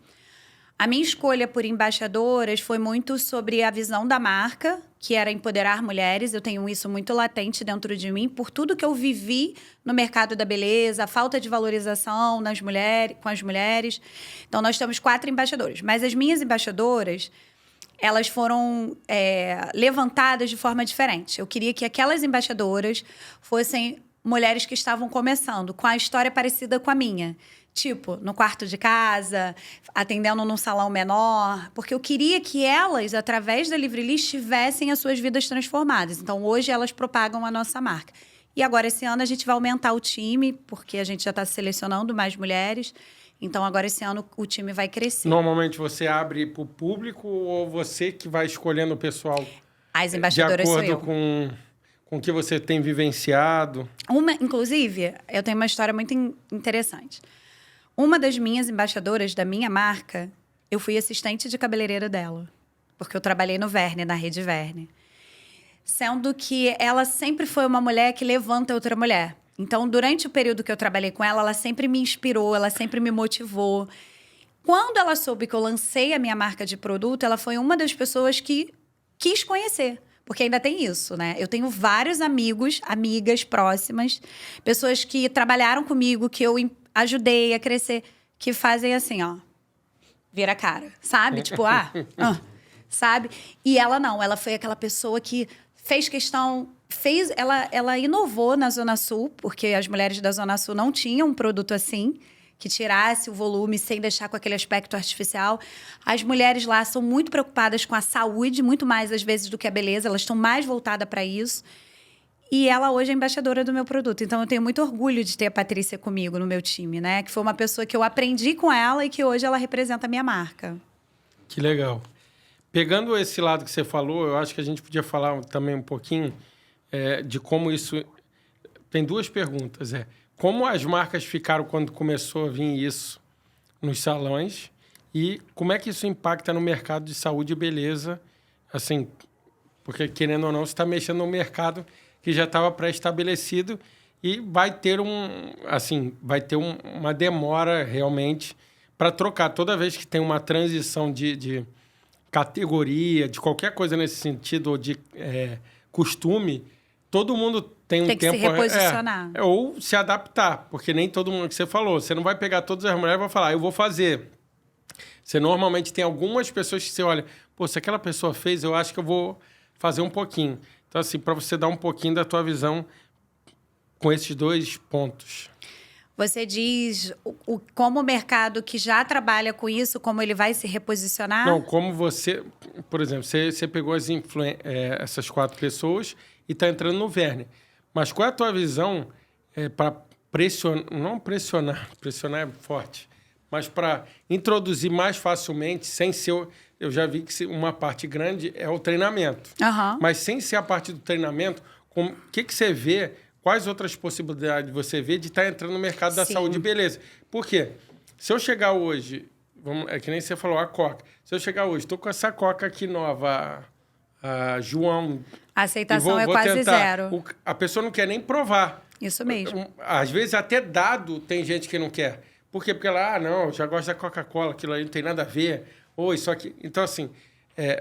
A minha escolha por embaixadoras foi muito sobre a visão da marca, que era empoderar mulheres. Eu tenho isso muito latente dentro de mim, por tudo que eu vivi no mercado da beleza, a falta de valorização com as mulheres. Então, nós temos 4 embaixadoras. Mas as minhas embaixadoras, elas foram levantadas de forma diferente. Eu queria que aquelas embaixadoras fossem mulheres que estavam começando, com a história parecida com a minha. Tipo, no quarto de casa, atendendo num salão menor. Porque eu queria que elas, através da Livre List, tivessem as suas vidas transformadas. Então, hoje, elas propagam a nossa marca. E agora, esse ano, a gente vai aumentar o time, porque a gente já está selecionando mais mulheres. Então, agora, esse ano, o time vai crescer. Normalmente, você abre para o público ou você que vai escolhendo o pessoal? As embaixadoras sou eu. De acordo com o que você tem vivenciado? Inclusive, eu tenho uma história muito interessante. Uma das minhas embaixadoras da minha marca, eu fui assistente de cabeleireira dela. Porque eu trabalhei no Verne, na Rede Verne. Sendo que ela sempre foi uma mulher que levanta outra mulher. Então, durante o período que eu trabalhei com ela sempre me inspirou, ela sempre me motivou. Quando ela soube que eu lancei a minha marca de produto, ela foi uma das pessoas que quis conhecer. Porque ainda tem isso, né? Eu tenho vários amigas próximas, pessoas que trabalharam comigo, que eu ajudei a crescer, que fazem assim, ó, vira a cara, sabe? Tipo, sabe? E ela não, ela foi aquela pessoa que fez questão, ela inovou na Zona Sul, porque as mulheres da Zona Sul não tinham um produto assim, que tirasse o volume sem deixar com aquele aspecto artificial. As mulheres lá são muito preocupadas com a saúde, muito mais às vezes do que a beleza, elas estão mais voltadas para isso. E ela hoje é embaixadora do meu produto. Então, eu tenho muito orgulho de ter a Patrícia comigo no meu time, né? Que foi uma pessoa que eu aprendi com ela e que hoje ela representa a minha marca. Que legal. Pegando esse lado que você falou, eu acho que a gente podia falar também um pouquinho de como isso... Tem 2 perguntas. Como as marcas ficaram quando começou a vir isso nos salões e como é que isso impacta no mercado de saúde e beleza? Assim, porque, querendo ou não, você está mexendo no mercado que já estava pré-estabelecido e vai ter uma demora realmente para trocar. Toda vez que tem uma transição de categoria, de qualquer coisa nesse sentido, ou de costume, todo mundo tem um tempo... Tem que se reposicionar. Ou se adaptar, porque nem todo mundo que você falou. Você não vai pegar todas as mulheres e vai falar, eu vou fazer. Você normalmente tem algumas pessoas que você olha, se aquela pessoa fez, eu acho que eu vou fazer um pouquinho. Então, assim, para você dar um pouquinho da tua visão com esses 2 pontos. Você diz como o mercado que já trabalha com isso, como ele vai se reposicionar? Não, como você... Por exemplo, você pegou essas 4 pessoas e está entrando no Verne. Mas qual é a tua visão para pressionar... Não pressionar é forte, mas para introduzir mais facilmente, sem ser... Eu já vi que uma parte grande é o treinamento. Uhum. Mas sem ser a parte do treinamento, o que você vê, quais outras possibilidades você vê de estar entrando no mercado da saúde e beleza? Por quê? Se eu chegar hoje, é que nem você falou, a Coca. Se eu chegar hoje, estou com essa Coca aqui nova, a João... A aceitação é quase tentar. zero. A pessoa não quer nem provar. Isso mesmo. Às vezes até dado tem gente que não quer. Por quê? Porque ela, não, já gosta da Coca-Cola, aquilo aí não tem nada a ver. Ou isso aqui. Então, assim,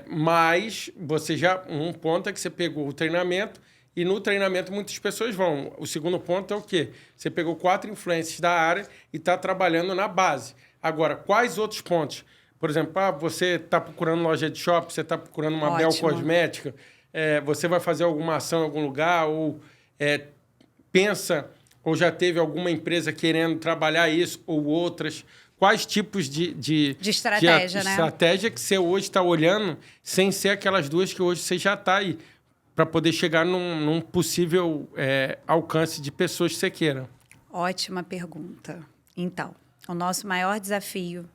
Mas você já... Um ponto é que você pegou o treinamento e no treinamento muitas pessoas vão. O segundo ponto é o quê? Você pegou 4 influencers da área e está trabalhando na base. Agora, quais outros pontos? Por exemplo, você está procurando loja de shopping, você está procurando uma Bel Cosmética, você vai fazer alguma ação em algum lugar ou pensa ou já teve alguma empresa querendo trabalhar isso ou outras... Quais tipos de estratégia, né? Estratégia que você hoje está olhando sem ser aquelas duas que hoje você já está aí, para poder chegar num possível alcance de pessoas que você queira? Ótima pergunta. Então, o nosso maior desafio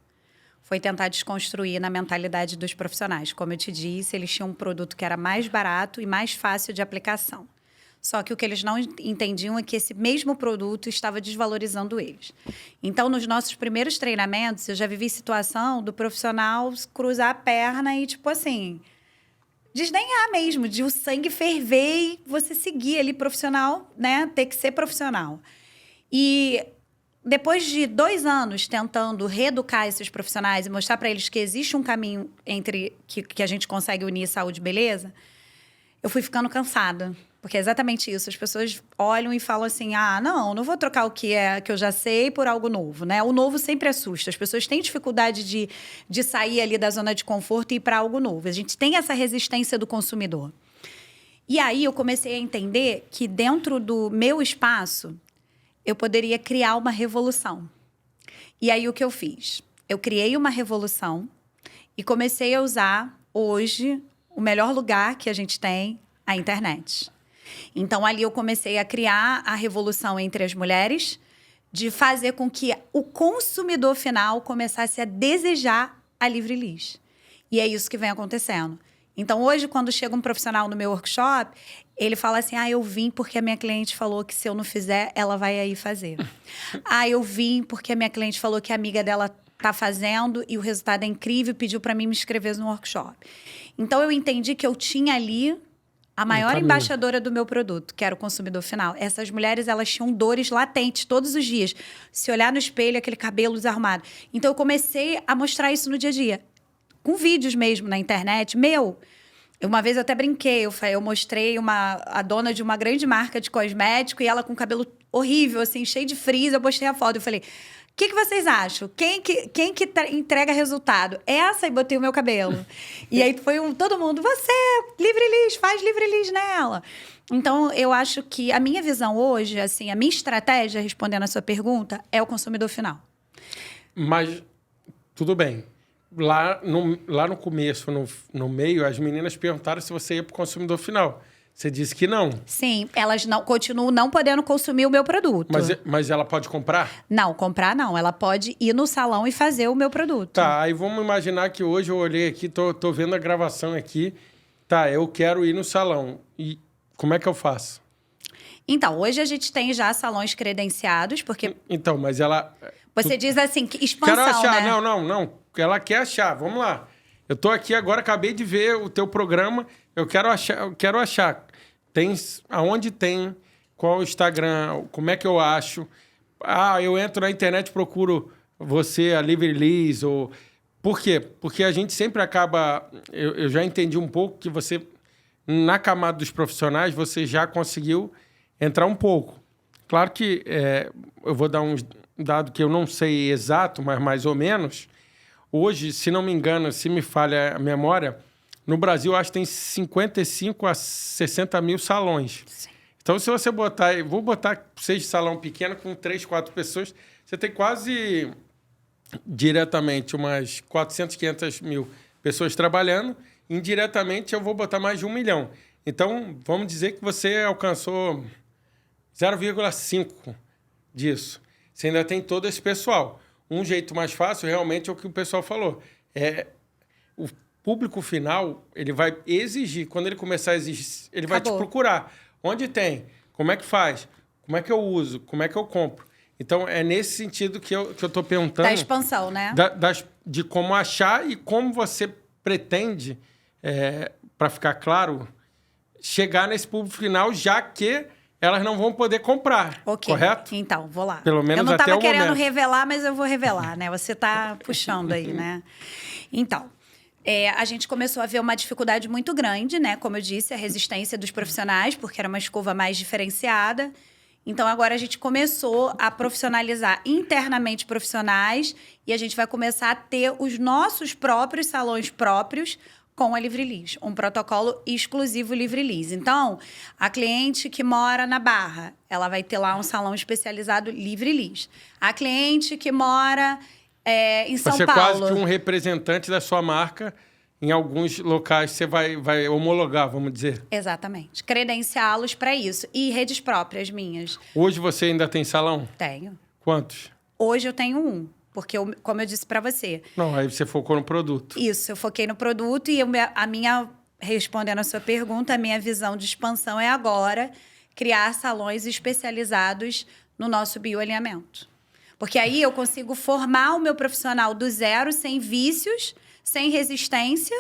foi tentar desconstruir na mentalidade dos profissionais. Como eu te disse, eles tinham um produto que era mais barato e mais fácil de aplicação. Só que o que eles não entendiam é que esse mesmo produto estava desvalorizando eles. Então, nos nossos primeiros treinamentos, eu já vivi situação do profissional cruzar a perna e, tipo assim, desdenhar mesmo, de o sangue ferver e você seguir ali profissional, né? Ter que ser profissional. E depois de 2 anos tentando reeducar esses profissionais e mostrar para eles que existe um caminho entre que a gente consegue unir saúde e beleza, eu fui ficando cansada. Porque é exatamente isso. As pessoas olham e falam assim, não vou trocar o que eu já sei por algo novo, né? O novo sempre assusta. As pessoas têm dificuldade de sair ali da zona de conforto e ir para algo novo. A gente tem essa resistência do consumidor. E aí eu comecei a entender que dentro do meu espaço, eu poderia criar uma revolução. E aí o que eu fiz? Eu criei uma revolução e comecei a usar, hoje, o melhor lugar que a gente tem, a internet. Então, ali eu comecei a criar a revolução entre as mulheres, de fazer com que o consumidor final começasse a desejar a Livre Liz. E é isso que vem acontecendo. Então, hoje, quando chega um profissional no meu workshop, ele fala assim, eu vim porque a minha cliente falou que se eu não fizer, ela vai aí fazer. Eu vim porque a minha cliente falou que a amiga dela está fazendo e o resultado é incrível e pediu para mim me inscrever no workshop. Então, eu entendi que eu tinha ali a maior embaixadora do meu produto, que era o consumidor final. Essas mulheres, elas tinham dores latentes todos os dias. Se olhar no espelho, aquele cabelo desarrumado. Então, eu comecei a mostrar isso no dia a dia. Com vídeos mesmo na internet. Uma vez eu até brinquei. Eu mostrei a dona de uma grande marca de cosmético e ela com cabelo horrível, assim, cheio de frizz. Eu postei a foto. Eu falei... O que vocês acham? Quem que entrega resultado? Essa, e botei o meu cabelo. E aí foi todo mundo, você, Livre Liz, faz Livre Liz nela. Então, eu acho que a minha visão hoje, assim, a minha estratégia, respondendo a sua pergunta, é o consumidor final. Mas, tudo bem. Lá no começo, no meio, as meninas perguntaram se você ia para o consumidor final. Você disse que não. Sim, elas continuam não podendo consumir o meu produto. Mas ela pode comprar? Não, comprar não. Ela pode ir no salão e fazer o meu produto. Tá, aí vamos imaginar que hoje eu olhei aqui, tô vendo a gravação aqui. Tá, eu quero ir no salão. E como é que eu faço? Então, hoje a gente tem já salões credenciados, porque... Então, mas ela... Você diz assim, que expansão, quero achar, né? Não. Ela quer achar, vamos lá. Eu tô aqui agora, acabei de ver o teu programa... Eu quero achar. Aonde tem? Qual o Instagram? Como é que eu acho? Eu entro na internet e procuro você, a Livre Liz. Por quê? Porque a gente sempre acaba... Eu já entendi um pouco que você, na camada dos profissionais, você já conseguiu entrar um pouco. Claro que eu vou dar um dado que eu não sei exato, mas mais ou menos. Hoje, se não me engano, se me falha a memória... No Brasil, acho que tem 55 a 60 mil salões. Sim. Então, se você botar... Vou botar 6 salão pequeno com 3, 4 pessoas. Você tem quase, diretamente, umas 400, 500 mil pessoas trabalhando. Indiretamente, eu vou botar mais de 1 milhão. Então, vamos dizer que você alcançou 0,5 disso. Você ainda tem todo esse pessoal. Um jeito mais fácil, realmente, é o que o pessoal falou. O público final, ele vai exigir. Quando ele começar a exigir, ele vai te procurar. Onde tem? Como é que faz? Como é que eu uso? Como é que eu compro? Então, é nesse sentido que eu estou perguntando. Da expansão, né? De como achar e como você pretende, para ficar claro, chegar nesse público final, já que elas não vão poder comprar, correto? Então, vou lá. Pelo menos até o momento. Eu não estava querendo revelar, mas eu vou revelar, né? Você está puxando aí, né? Então... A gente começou a ver uma dificuldade muito grande, né? Como eu disse, a resistência dos profissionais, porque era uma escova mais diferenciada. Então, agora a gente começou a profissionalizar internamente profissionais e a gente vai começar a ter os nossos próprios salões próprios com a Livre-Liz, um protocolo exclusivo Livre-Liz. Então, a cliente que mora na Barra, ela vai ter lá um salão especializado Livre-Liz. A cliente que mora em São Paulo... Você quase que um representante da sua marca. Em alguns locais você vai homologar, vamos dizer. Exatamente. Credenciá-los para isso. E redes próprias minhas. Hoje você ainda tem salão? Tenho. Quantos? Hoje eu tenho um. Porque, como eu disse para você... Não, aí você focou no produto. Isso, eu foquei no produto e respondendo a sua pergunta, a minha visão de expansão é agora criar salões especializados no nosso bioalinhamento. Porque aí eu consigo formar o meu profissional do zero, sem vícios, sem resistência,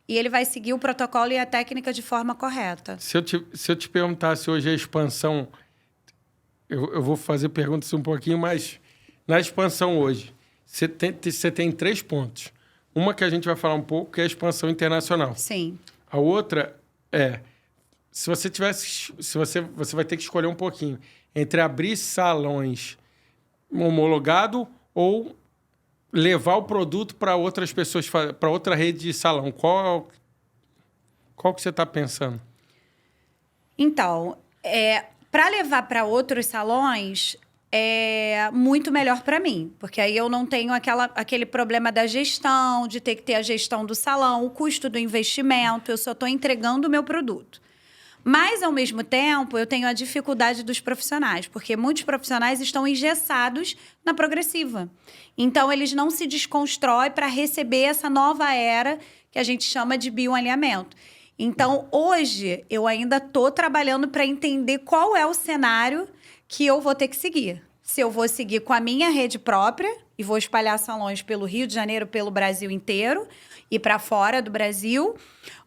e ele vai seguir o protocolo e a técnica de forma correta. Se eu te perguntasse hoje a expansão, eu vou fazer perguntas um pouquinho mais... Na expansão hoje, você tem 3 pontos. Uma que a gente vai falar um pouco, que é a expansão internacional. Sim. A outra se você vai ter que escolher um pouquinho entre abrir salões homologado ou levar o produto para outras pessoas, para outra rede de salão. Qual que você está pensando? Então, para levar para outros salões é muito melhor para mim, porque aí eu não tenho aquele problema da gestão, de ter que ter a gestão do salão, o custo do investimento, eu só estou entregando o meu produto. Mas, ao mesmo tempo, eu tenho a dificuldade dos profissionais, porque muitos profissionais estão engessados na progressiva. Então, eles não se desconstroem para receber essa nova era que a gente chama de bioalinhamento. Então, hoje, eu ainda estou trabalhando para entender qual é o cenário que eu vou ter que seguir. Se eu vou seguir com a minha rede própria e vou espalhar salões pelo Rio de Janeiro, pelo Brasil inteiro e para fora do Brasil,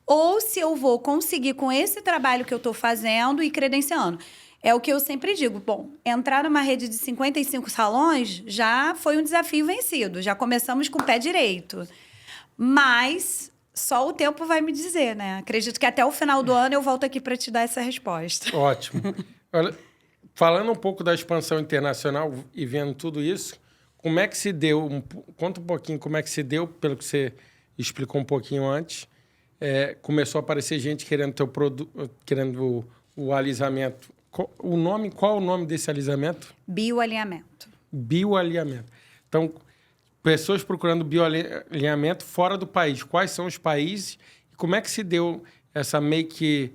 ou se eu vou conseguir com esse trabalho que eu estou fazendo e credenciando. É o que eu sempre digo. Bom, entrar numa rede de 55 salões já foi um desafio vencido. Já começamos com o pé direito. Mas só o tempo vai me dizer, né? Acredito que até o final do ano eu volto aqui para te dar essa resposta. Ótimo. Olha, falando um pouco da expansão internacional e vendo tudo isso, como é que se deu? Conta um pouquinho como é que se deu, pelo que você explicou um pouquinho antes. Começou a aparecer gente querendo teu produto, querendo o alisamento. Qual o nome desse alisamento? Bioalinhamento. Bioalinhamento. Então, pessoas procurando bioalinhamento fora do país. Quais são os países? E como é que se deu essa meio que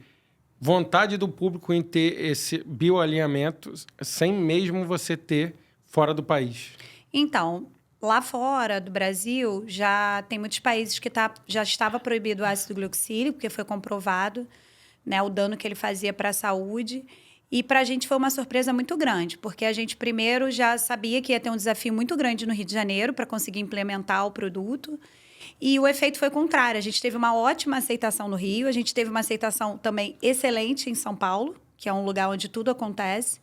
vontade do público em ter esse bioalinhamento sem mesmo você ter fora do país? Então, lá fora do Brasil, já tem muitos países que já estava proibido o ácido glicílico, porque foi comprovado, né, o dano que ele fazia para a saúde. E para a gente foi uma surpresa muito grande, porque a gente primeiro já sabia que ia ter um desafio muito grande no Rio de Janeiro para conseguir implementar o produto. E o efeito foi contrário. A gente teve uma ótima aceitação no Rio, a gente teve uma aceitação também excelente em São Paulo, que é um lugar onde tudo acontece.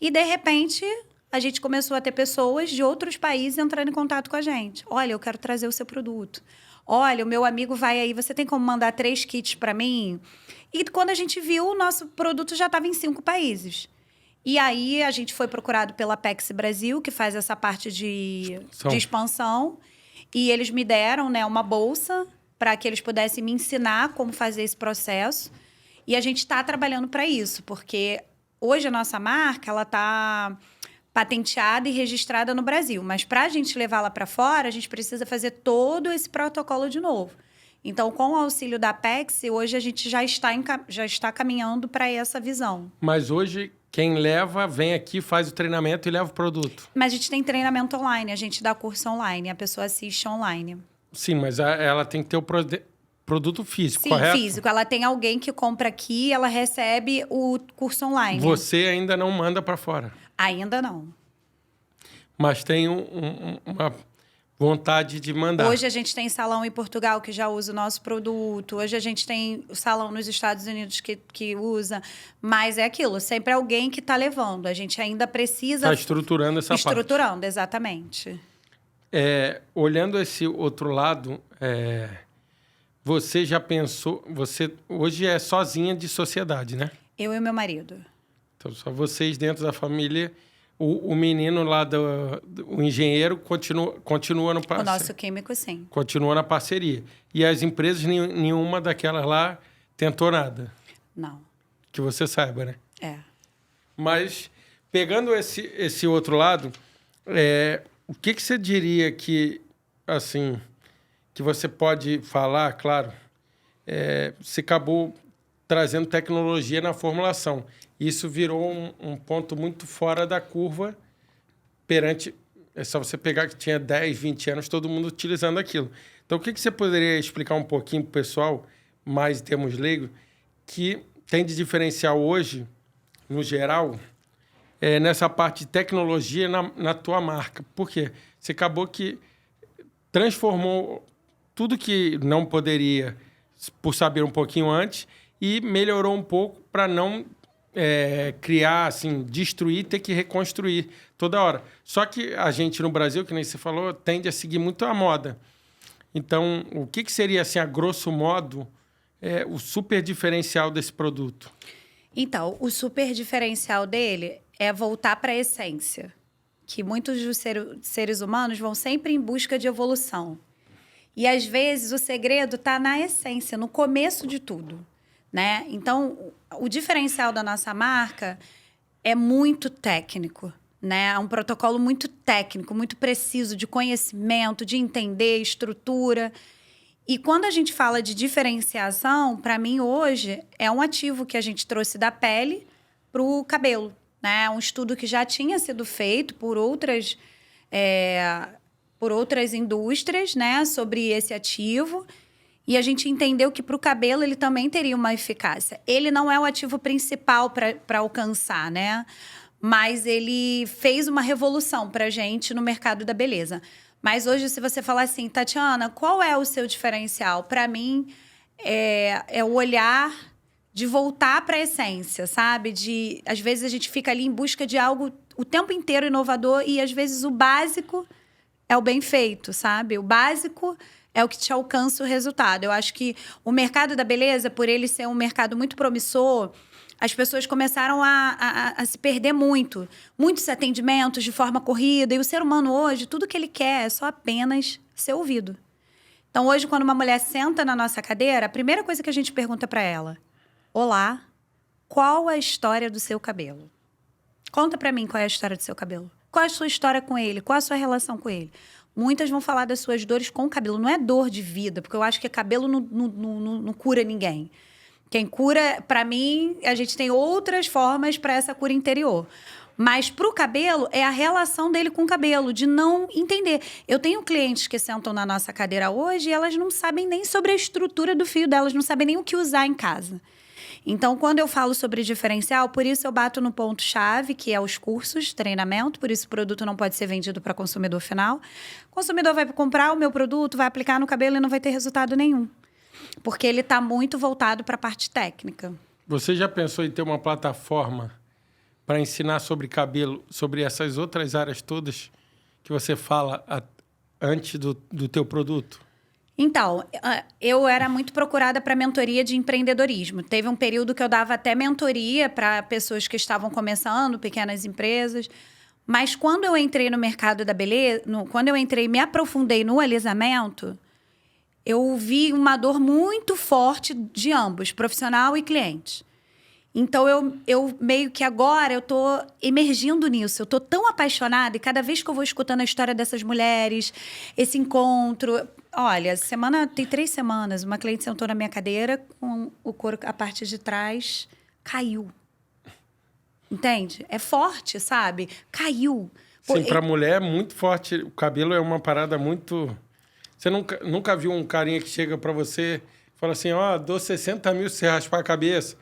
E, de repente, a gente começou a ter pessoas de outros países entrando em contato com a gente. Olha, eu quero trazer o seu produto. Olha, o meu amigo vai aí, você tem como mandar 3 kits para mim? E quando a gente viu, o nosso produto já estava em 5 países. E aí, a gente foi procurado pela Apex Brasil, que faz essa parte de expansão. E eles me deram, né, uma bolsa para que eles pudessem me ensinar como fazer esse processo. E a gente está trabalhando para isso, porque hoje a nossa marca ela está patenteada e registrada no Brasil. Mas para a gente levá-la para fora, a gente precisa fazer todo esse protocolo de novo. Então, com o auxílio da Apex, hoje a gente já está caminhando para essa visão. Mas hoje, quem leva, vem aqui, faz o treinamento e leva o produto. Mas a gente tem treinamento online, a gente dá curso online, a pessoa assiste online. Sim, mas ela tem que ter o produto físico, sim, correto? Sim, físico. Ela tem alguém que compra aqui, ela recebe o curso online. Você ainda não manda para fora? Ainda não. Mas tem uma vontade de mandar. Hoje a gente tem salão em Portugal que já usa o nosso produto. Hoje a gente tem salão nos Estados Unidos que usa. Mas é aquilo, sempre alguém que está levando. A gente ainda precisa... Está estruturando essa parte. Estruturando, exatamente. Olhando esse outro lado, Você já pensou... Você hoje é sozinha de sociedade, né? Eu e meu marido. Então, só vocês dentro da família. O menino lá, o engenheiro, continua no O parceiro. nosso químico, sim. Continua na parceria. E as empresas, nenhuma daquelas lá tentou nada. Não. Que você saiba, né? É. Mas, pegando esse outro lado, o que você diria que, assim, que você pode falar, claro, você acabou trazendo tecnologia na formulação. Isso virou um ponto muito fora da curva perante... É só você pegar que tinha 10, 20 anos, todo mundo utilizando aquilo. Então, o que você poderia explicar um pouquinho para o pessoal, mais em termos leigos, que tem de diferencial hoje, no geral, nessa parte de tecnologia na tua marca? Por quê? Você acabou que transformou tudo que não poderia, por saber um pouquinho antes, e melhorou um pouco para não criar, assim, destruir, ter que reconstruir toda hora. Só que a gente no Brasil, que nem você falou, tende a seguir muito a moda. Então, o que seria, assim, a grosso modo, o super diferencial desse produto? Então, o super diferencial dele é voltar para a essência. Que muitos dos seres humanos vão sempre em busca de evolução. E, às vezes, o segredo está na essência, no começo de tudo, né? Então, o diferencial da nossa marca é muito técnico, né? É um protocolo muito técnico, muito preciso, de conhecimento, de entender, estrutura. E quando a gente fala de diferenciação, para mim, hoje, é um ativo que a gente trouxe da pele para o cabelo, né? Um estudo que já tinha sido feito por outras indústrias, né? Sobre esse ativo. E a gente entendeu que para o cabelo ele também teria uma eficácia. Ele não é o ativo principal para alcançar, né? Mas ele fez uma revolução para a gente no mercado da beleza. Mas hoje, se você falar assim, Tatiana, qual é o seu diferencial? Para mim, é o olhar de voltar para a essência, sabe? Às vezes a gente fica ali em busca de algo o tempo inteiro inovador e às vezes o básico é o bem feito, sabe? O básico é o que te alcança o resultado. Eu acho que o mercado da beleza, por ele ser um mercado muito promissor, as pessoas começaram a se perder muito. Muitos atendimentos de forma corrida. E o ser humano hoje, tudo que ele quer é só apenas ser ouvido. Então, hoje, quando uma mulher senta na nossa cadeira, a primeira coisa que a gente pergunta para ela: olá, qual a história do seu cabelo? Conta para mim qual é a história do seu cabelo. Qual é a sua história com ele? Qual é a sua relação com ele? Muitas vão falar das suas dores com o cabelo. Não é dor de vida, porque eu acho que cabelo não cura ninguém. Quem cura, para mim, a gente tem outras formas para essa cura interior. Mas para o cabelo, é a relação dele com o cabelo, de não entender. Eu tenho clientes que sentam na nossa cadeira hoje e elas não sabem nem sobre a estrutura do fio delas, não sabem nem o que usar em casa. Então, quando eu falo sobre diferencial, por isso eu bato no ponto-chave, que é os cursos, treinamento, por isso o produto não pode ser vendido para consumidor final. O consumidor vai comprar o meu produto, vai aplicar no cabelo e não vai ter resultado nenhum. Porque ele está muito voltado para a parte técnica. Você já pensou em ter uma plataforma para ensinar sobre cabelo, sobre essas outras áreas todas que você fala antes do teu produto? Então, eu era muito procurada para mentoria de empreendedorismo. Teve um período que eu dava até mentoria para pessoas que estavam começando, pequenas empresas. Mas quando eu entrei no mercado da beleza, quando eu entrei e me aprofundei no alisamento, eu vi uma dor muito forte de ambos, profissional e cliente. Então, eu meio que agora eu tô emergindo nisso. Eu tô tão apaixonada e cada vez que eu vou escutando a história dessas mulheres, esse encontro... Olha, tem 3 semanas, uma cliente sentou na minha cadeira com o couro, a parte de trás, caiu. Entende? É forte, sabe? Caiu. Sim, para mulher é muito forte. O cabelo é uma parada muito... Você nunca viu um carinha que chega para você e fala assim, dou 60 mil se você raspar a cabeça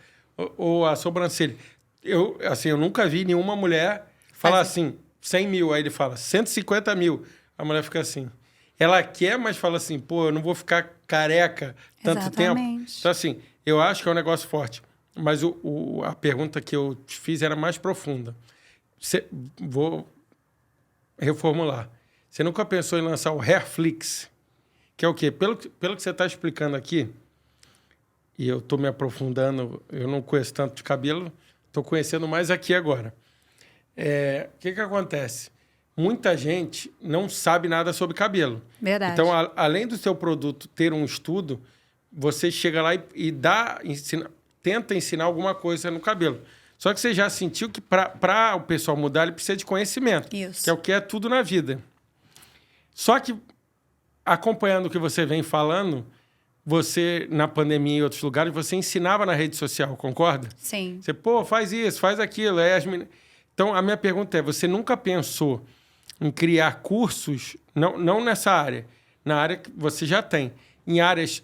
ou a sobrancelha. Eu nunca vi nenhuma mulher falar assim, 100 mil. Aí ele fala, 150 mil. A mulher fica assim. Ela quer, mas fala assim, pô, eu não vou ficar careca tanto tempo. Então, assim, eu acho que é um negócio forte. Mas a pergunta que eu te fiz era mais profunda. Vou reformular. Você nunca pensou em lançar o Hairflix? que é o quê? Pelo que você está explicando aqui, e eu estou me aprofundando, eu não conheço tanto de cabelo, estou conhecendo mais aqui agora. O que acontece? Muita gente não sabe nada sobre cabelo. Verdade. Então, além do seu produto ter um estudo, você chega lá e tenta ensinar alguma coisa no cabelo. Só que você já sentiu que para o pessoal mudar, ele precisa de conhecimento. Isso. Que é o que é tudo na vida. Só que, acompanhando o que você vem falando, você, na pandemia e em outros lugares, você ensinava na rede social, concorda? Sim. Você, faz isso, faz aquilo. Então, a minha pergunta é, você nunca pensou em criar cursos, não nessa área, na área que você já tem, em áreas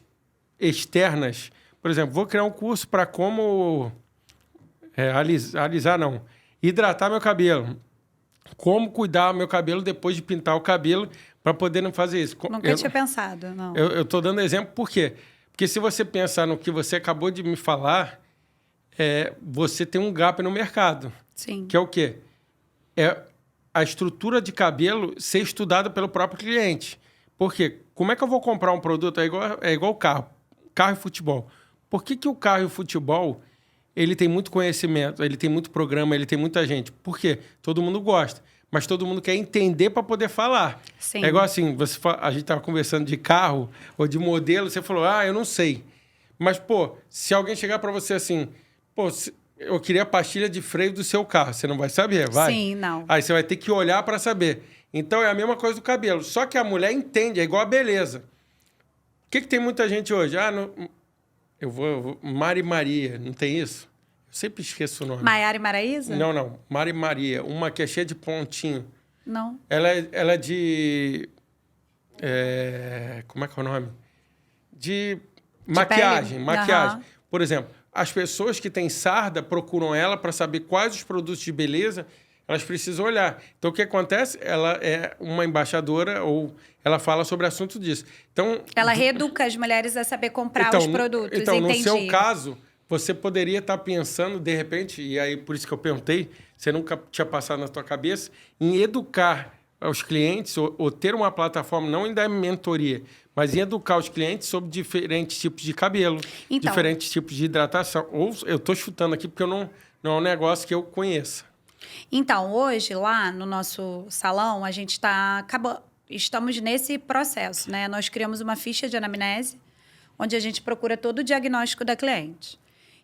externas? Por exemplo, vou criar um curso para como hidratar meu cabelo. Como cuidar do meu cabelo depois de pintar o cabelo para poder não fazer isso. Nunca tinha pensado, não. Eu estou dando exemplo por quê? Porque se você pensar no que você acabou de me falar, você tem um gap no mercado. Sim. Que é o quê? É a estrutura de cabelo ser estudada pelo próprio cliente. Por quê? Como é que eu vou comprar um produto? É igual carro. Carro e futebol. Por que o carro e o futebol ele tem muito conhecimento, ele tem muito programa, ele tem muita gente? Por quê? Todo mundo gosta. Mas todo mundo quer entender para poder falar. Sim. É igual assim, a gente estava conversando de carro ou de modelo, você falou, eu não sei. Mas, se alguém chegar para você assim, eu queria a pastilha de freio do seu carro, você não vai saber, vai? Sim, não. Aí você vai ter que olhar para saber. Então, é a mesma coisa do cabelo. Só que a mulher entende, é igual a beleza. O que tem muita gente hoje? Eu vou Mari Maria, não tem isso? Eu sempre esqueço o nome. Maiara e Maraísa? Não. Mari Maria, uma que é cheia de pontinho. Não. Ela é de... como é que é o nome? De maquiagem. Maquiagem. Uhum. Por exemplo, as pessoas que têm sarda procuram ela para saber quais os produtos de beleza elas precisam olhar. Então, o que acontece? Ela é uma embaixadora ou ela fala sobre assunto disso. Então, ela reeduca as mulheres a saber comprar os produtos. Então, entendi. no seu caso, você poderia estar pensando, de repente, e aí por isso que eu perguntei, você nunca tinha passado na tua cabeça, em educar os clientes ou ter uma plataforma, não em dar mentoria, mas em educar os clientes sobre diferentes tipos de cabelo, diferentes tipos de hidratação. Ou eu estou chutando aqui porque não é um negócio que eu conheça. Então, hoje, lá no nosso salão, a gente estamos nesse processo, né? Nós criamos uma ficha de anamnese, onde a gente procura todo o diagnóstico da cliente.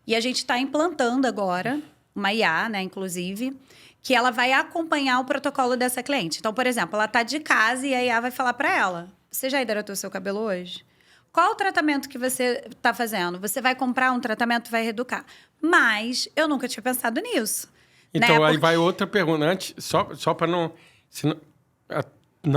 E a gente está implantando agora, uma IA, né, inclusive, que ela vai acompanhar o protocolo dessa cliente. Então, por exemplo, ela está de casa e a IA vai falar para ela, você já hidratou seu cabelo hoje? Qual o tratamento que você está fazendo? Você vai comprar um tratamento, vai reeducar. Mas eu nunca tinha pensado nisso. Então, né? aí vai outra pergunta. Antes, só para não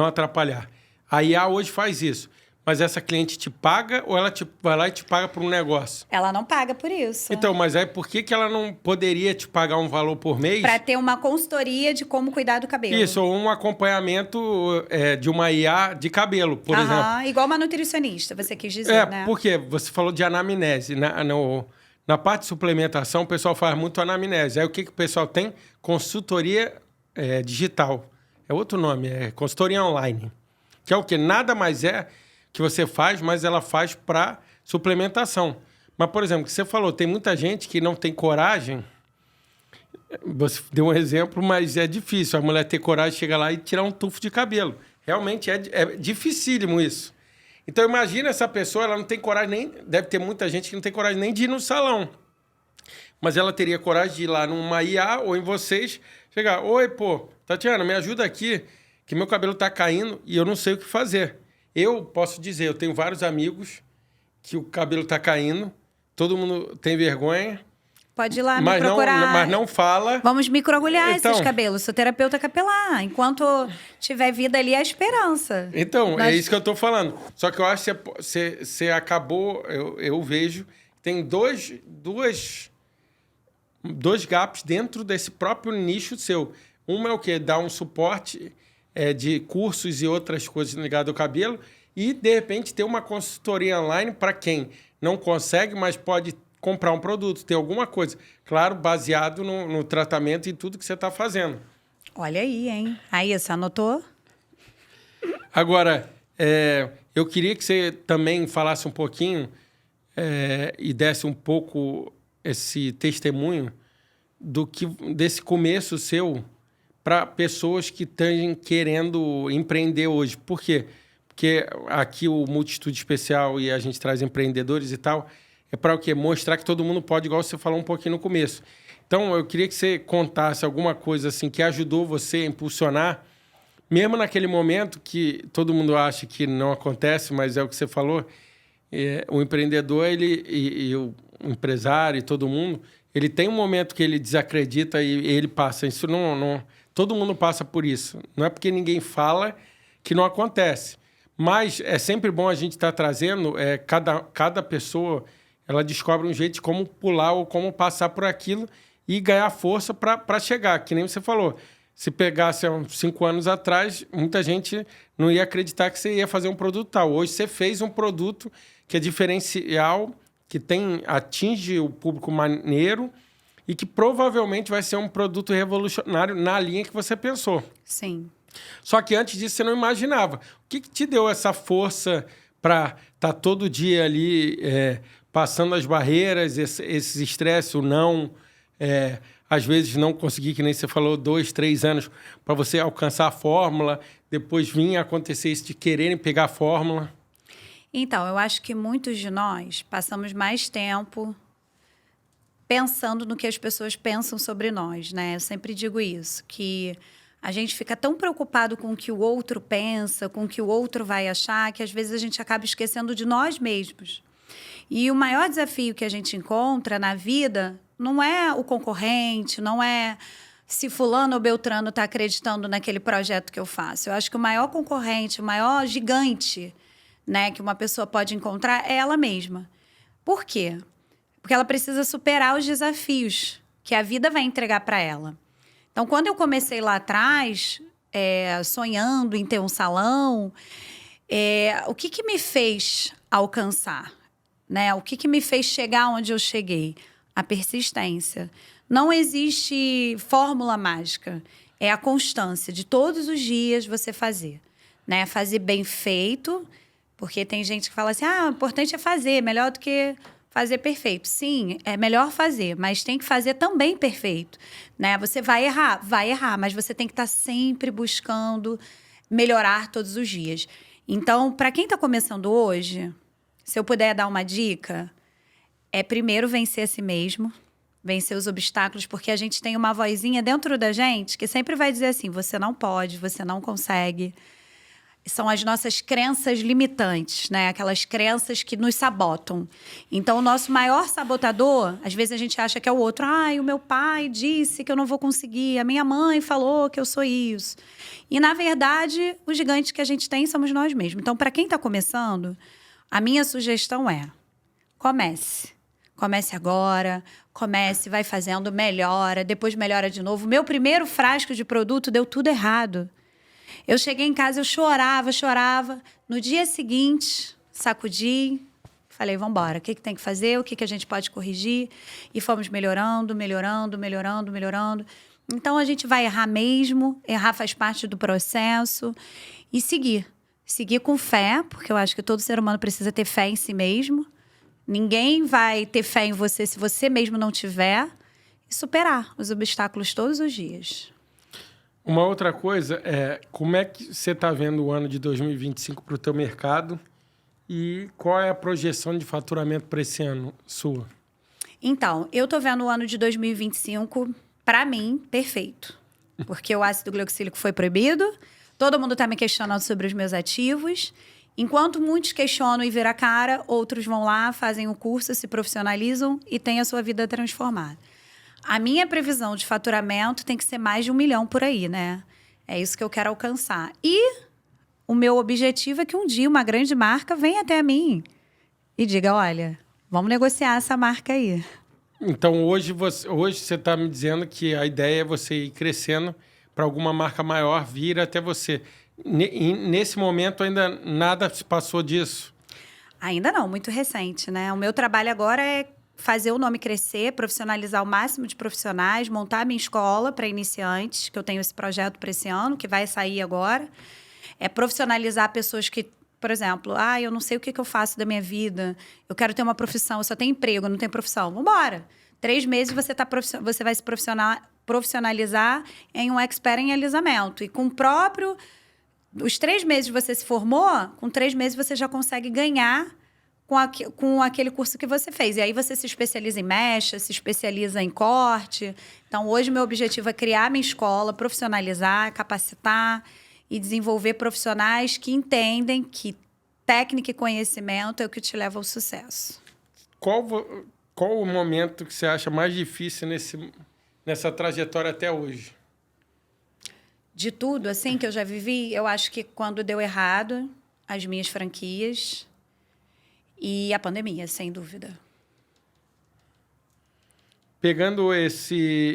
atrapalhar. A IA hoje faz isso. Mas essa cliente te paga ou ela vai lá e te paga por um negócio? Ela não paga por isso. Então, mas aí por que ela não poderia te pagar um valor por mês? Para ter uma consultoria de como cuidar do cabelo. Isso, ou um acompanhamento de uma IA de cabelo, por exemplo. Igual uma nutricionista, você quis dizer, né? Porque você falou de anamnese. Na parte de suplementação, o pessoal faz muito anamnese. Aí o que o pessoal tem? Consultoria digital. É outro nome, é consultoria online. Que é o quê? Nada mais é que você faz, mas ela faz para suplementação. Mas, por exemplo, o que você falou, tem muita gente que não tem coragem. Você deu um exemplo, mas é difícil a mulher ter coragem de chegar lá e tirar um tufo de cabelo. Realmente é dificílimo isso. Então, imagina essa pessoa, ela não tem coragem nem... Deve ter muita gente que não tem coragem nem de ir no salão. Mas ela teria coragem de ir lá numa IA ou em vocês, chegar, oi, Tatiana, me ajuda aqui, que meu cabelo está caindo e eu não sei o que fazer. Eu posso dizer, eu tenho vários amigos que o cabelo está caindo, todo mundo tem vergonha. Pode ir lá me procurar. Mas não fala. Vamos microagulhar esses cabelos. Sou terapeuta capilar. Enquanto tiver vida ali, é a esperança. Então, é isso que eu estou falando. Só que eu acho que você acabou... Eu vejo... Tem dois gaps dentro desse próprio nicho seu. Uma é o quê? Dar um suporte de cursos e outras coisas ligadas ao cabelo e, de repente, ter uma consultoria online para quem não consegue, mas pode comprar um produto, ter alguma coisa. Claro, baseado no tratamento e tudo que você está fazendo. Olha aí, hein? Aí, você anotou? Agora, Eu queria que você também falasse um pouquinho e desse um pouco esse testemunho desse começo seu para pessoas que estão querendo empreender hoje. Por quê? Porque aqui o Multitude Especial e a gente traz empreendedores e tal, é para o quê? Mostrar que todo mundo pode, igual você falou um pouquinho no começo. Então, eu queria que você contasse alguma coisa assim que ajudou você a impulsionar, mesmo naquele momento que todo mundo acha que não acontece, mas é o que você falou, o empreendedor e o empresário e todo mundo, ele tem um momento que ele desacredita e ele passa. Isso não, todo mundo passa por isso. Não é porque ninguém fala que não acontece. Mas é sempre bom a gente estar trazendo, cada pessoa ela descobre um jeito de como pular ou como passar por aquilo e ganhar força para chegar, que nem você falou. Se pegasse há uns 5 anos atrás, muita gente não ia acreditar que você ia fazer um produto tal. Hoje você fez um produto que é diferencial, que atinge o público maneiro e que provavelmente vai ser um produto revolucionário na linha que você pensou. Sim. Só que antes disso você não imaginava. O que te deu essa força para estar todo dia ali passando as barreiras, esses estresses, o não... às vezes não conseguir, que nem você falou, 2, 3 anos para você alcançar a fórmula, depois vir acontecer isso de quererem pegar a fórmula? Então, eu acho que muitos de nós passamos mais tempo pensando no que as pessoas pensam sobre nós, né? Eu sempre digo isso, que a gente fica tão preocupado com o que o outro pensa, com o que o outro vai achar, que às vezes a gente acaba esquecendo de nós mesmos. E o maior desafio que a gente encontra na vida não é o concorrente, não é se fulano ou beltrano está acreditando naquele projeto que eu faço. Eu acho que o maior concorrente, o maior gigante, né, que uma pessoa pode encontrar é ela mesma. Por quê? Porque ela precisa superar os desafios que a vida vai entregar para ela. Então, quando eu comecei lá atrás, sonhando em ter um salão, o que me fez alcançar? Né? O que me fez chegar onde eu cheguei? A persistência. Não existe fórmula mágica. É a constância de todos os dias você fazer. Né? Fazer bem feito, porque tem gente que fala assim, o importante é fazer, melhor do que fazer perfeito. Sim, é melhor fazer, mas tem que fazer também perfeito. Né? Você vai errar, mas você tem que estar sempre buscando melhorar todos os dias. Então, para quem está começando hoje, se eu puder dar uma dica, primeiro vencer a si mesmo, vencer os obstáculos, porque a gente tem uma vozinha dentro da gente que sempre vai dizer assim, você não pode, você não consegue. São as nossas crenças limitantes, né? Aquelas crenças que nos sabotam. Então, o nosso maior sabotador, às vezes a gente acha que é o outro. O meu pai disse que eu não vou conseguir, a minha mãe falou que eu sou isso. E, na verdade, o gigante que a gente tem somos nós mesmos. Então, para quem está começando, a minha sugestão é: comece. Comece agora, vai fazendo, melhora, depois melhora de novo. Meu primeiro frasco de produto deu tudo errado. Eu cheguei em casa, eu chorava. No dia seguinte, sacudi, falei, vamos embora. O que tem que fazer? O que a gente pode corrigir? E fomos melhorando. Então, a gente vai errar mesmo. Errar faz parte do processo. E seguir. Seguir com fé, porque eu acho que todo ser humano precisa ter fé em si mesmo. Ninguém vai ter fé em você se você mesmo não tiver. E superar os obstáculos todos os dias. Uma outra coisa como é que você está vendo o ano de 2025 para o teu mercado e qual é a projeção de faturamento para esse ano sua? Então, eu estou vendo o ano de 2025, para mim, perfeito. Porque o ácido glicosílico foi proibido, todo mundo está me questionando sobre os meus ativos. Enquanto muitos questionam e viram a cara, outros vão lá, fazem o curso, se profissionalizam e têm a sua vida transformada. A minha previsão de faturamento tem que ser mais de 1 milhão por aí, né? É isso que eu quero alcançar. E o meu objetivo é que um dia uma grande marca venha até mim e diga, olha, vamos negociar essa marca aí. Então, hoje você está me dizendo que a ideia é você ir crescendo para alguma marca maior vir até você. Nesse momento, ainda nada se passou disso? Ainda não, muito recente, né? O meu trabalho agora é fazer o nome crescer, profissionalizar o máximo de profissionais, montar a minha escola para iniciantes, que eu tenho esse projeto para esse ano, que vai sair agora. É profissionalizar pessoas que por exemplo, eu não sei o que eu faço da minha vida, eu quero ter uma profissão, eu só tenho emprego, eu não tenho profissão. Vambora! 3 meses você vai se profissionalizar em um expert em alisamento. E com os 3 meses você se formou, com 3 meses você já consegue ganhar com aquele curso que você fez. E aí você se especializa em mecha, se especializa em corte. Então, hoje, meu objetivo é criar minha escola, profissionalizar, capacitar e desenvolver profissionais que entendem que técnica e conhecimento é o que te leva ao sucesso. Qual o momento que você acha mais difícil nessa trajetória até hoje? De tudo, assim, que eu já vivi, eu acho que quando deu errado, as minhas franquias e a pandemia, sem dúvida. Pegando esse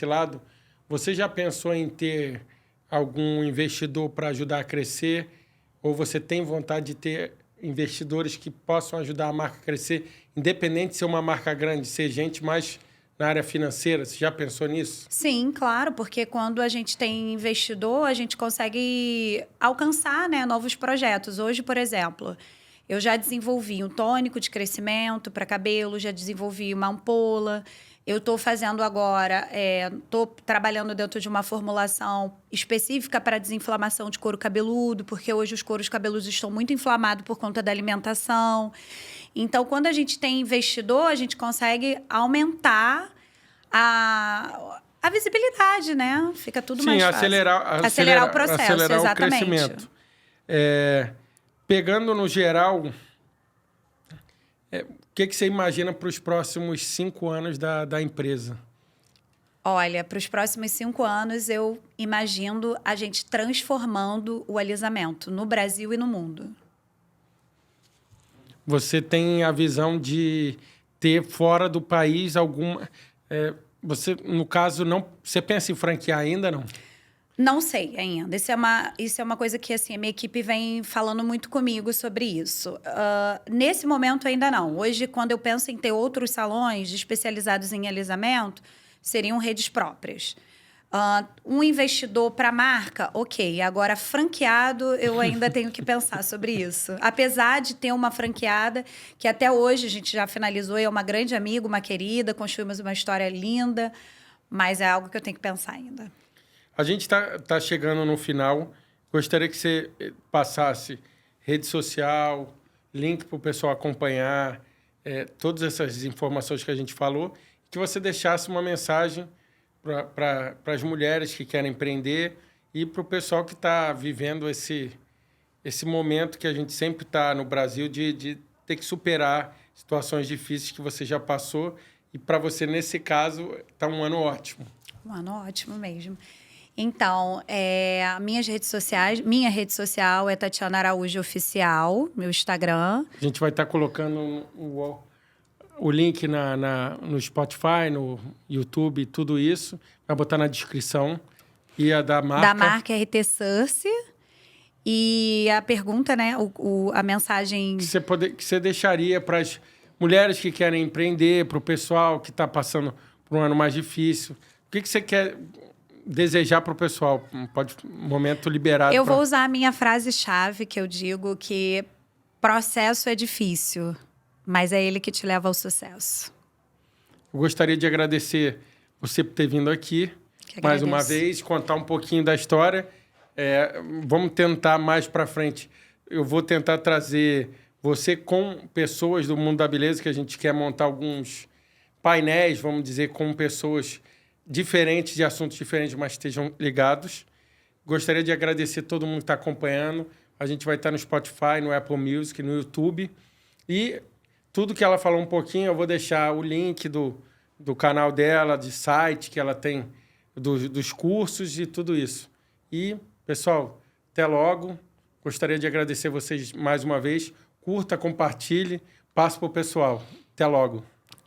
lado, você já pensou em ter algum investidor para ajudar a crescer? Ou você tem vontade de ter investidores que possam ajudar a marca a crescer, independente de ser uma marca grande, ser gente mais na área financeira? Você já pensou nisso? Sim, claro, porque quando a gente tem investidor, a gente consegue alcançar, né, novos projetos. Hoje, por exemplo, eu já desenvolvi um tônico de crescimento para cabelo, já desenvolvi uma ampola. Eu estou fazendo agora, estou trabalhando dentro de uma formulação específica para desinflamação de couro cabeludo, porque hoje os couros cabeludos estão muito inflamados por conta da alimentação. Então, quando a gente tem investidor, a gente consegue aumentar a visibilidade, né? Fica tudo mais fácil. Acelerar o processo, acelerar exatamente. O crescimento. Pegando no geral, o que você imagina para os próximos 5 anos da empresa? Olha, para os próximos 5 anos, eu imagino a gente transformando o alisamento no Brasil e no mundo. Você tem a visão de ter fora do país alguma... você, no caso, você pensa em franquear ainda, não? Não sei ainda. Isso é uma coisa que assim, a minha equipe vem falando muito comigo sobre isso. Nesse momento, ainda não. Hoje, quando eu penso em ter outros salões especializados em alisamento, seriam redes próprias. Um investidor para a marca, ok. Agora, franqueado, eu ainda tenho que pensar sobre isso. Apesar de ter uma franqueada, que até hoje a gente já finalizou, é uma grande amiga, uma querida, construímos uma história linda, mas é algo que eu tenho que pensar ainda. A gente tá chegando no final. Gostaria que você passasse rede social, link para o pessoal acompanhar, todas essas informações que a gente falou, que você deixasse uma mensagem para as mulheres que querem empreender e para o pessoal que está vivendo esse momento que a gente sempre está no Brasil de ter que superar situações difíceis que você já passou. E para você, nesse caso, está um ano ótimo. Um ano ótimo mesmo. Então, minha rede social é Tatiana Araújo Oficial, meu Instagram. A gente vai estar colocando o link no Spotify, no YouTube, tudo isso. Vai botar na descrição. E a da marca? Da marca RT Source. E a pergunta, né? A mensagem... Que você deixaria para as mulheres que querem empreender, para o pessoal que está passando por um ano mais difícil. O que você quer desejar para o pessoal? Momento liberado. Eu vou usar a minha frase-chave, que eu digo que processo é difícil, mas é ele que te leva ao sucesso. Eu gostaria de agradecer você por ter vindo aqui mais uma vez, contar um pouquinho da história. Vamos tentar mais para frente. Eu vou tentar trazer você com pessoas do mundo da beleza, que a gente quer montar alguns painéis, vamos dizer, com pessoas diferentes, de assuntos diferentes, mas estejam ligados. Gostaria de agradecer todo mundo que está acompanhando. A gente vai estar no Spotify, no Apple Music, no YouTube. E tudo que ela falou um pouquinho, eu vou deixar o link do canal dela, de site que ela tem, dos cursos e tudo isso. E, pessoal, até logo. Gostaria de agradecer vocês mais uma vez. Curta, compartilhe, passe para o pessoal. Até logo.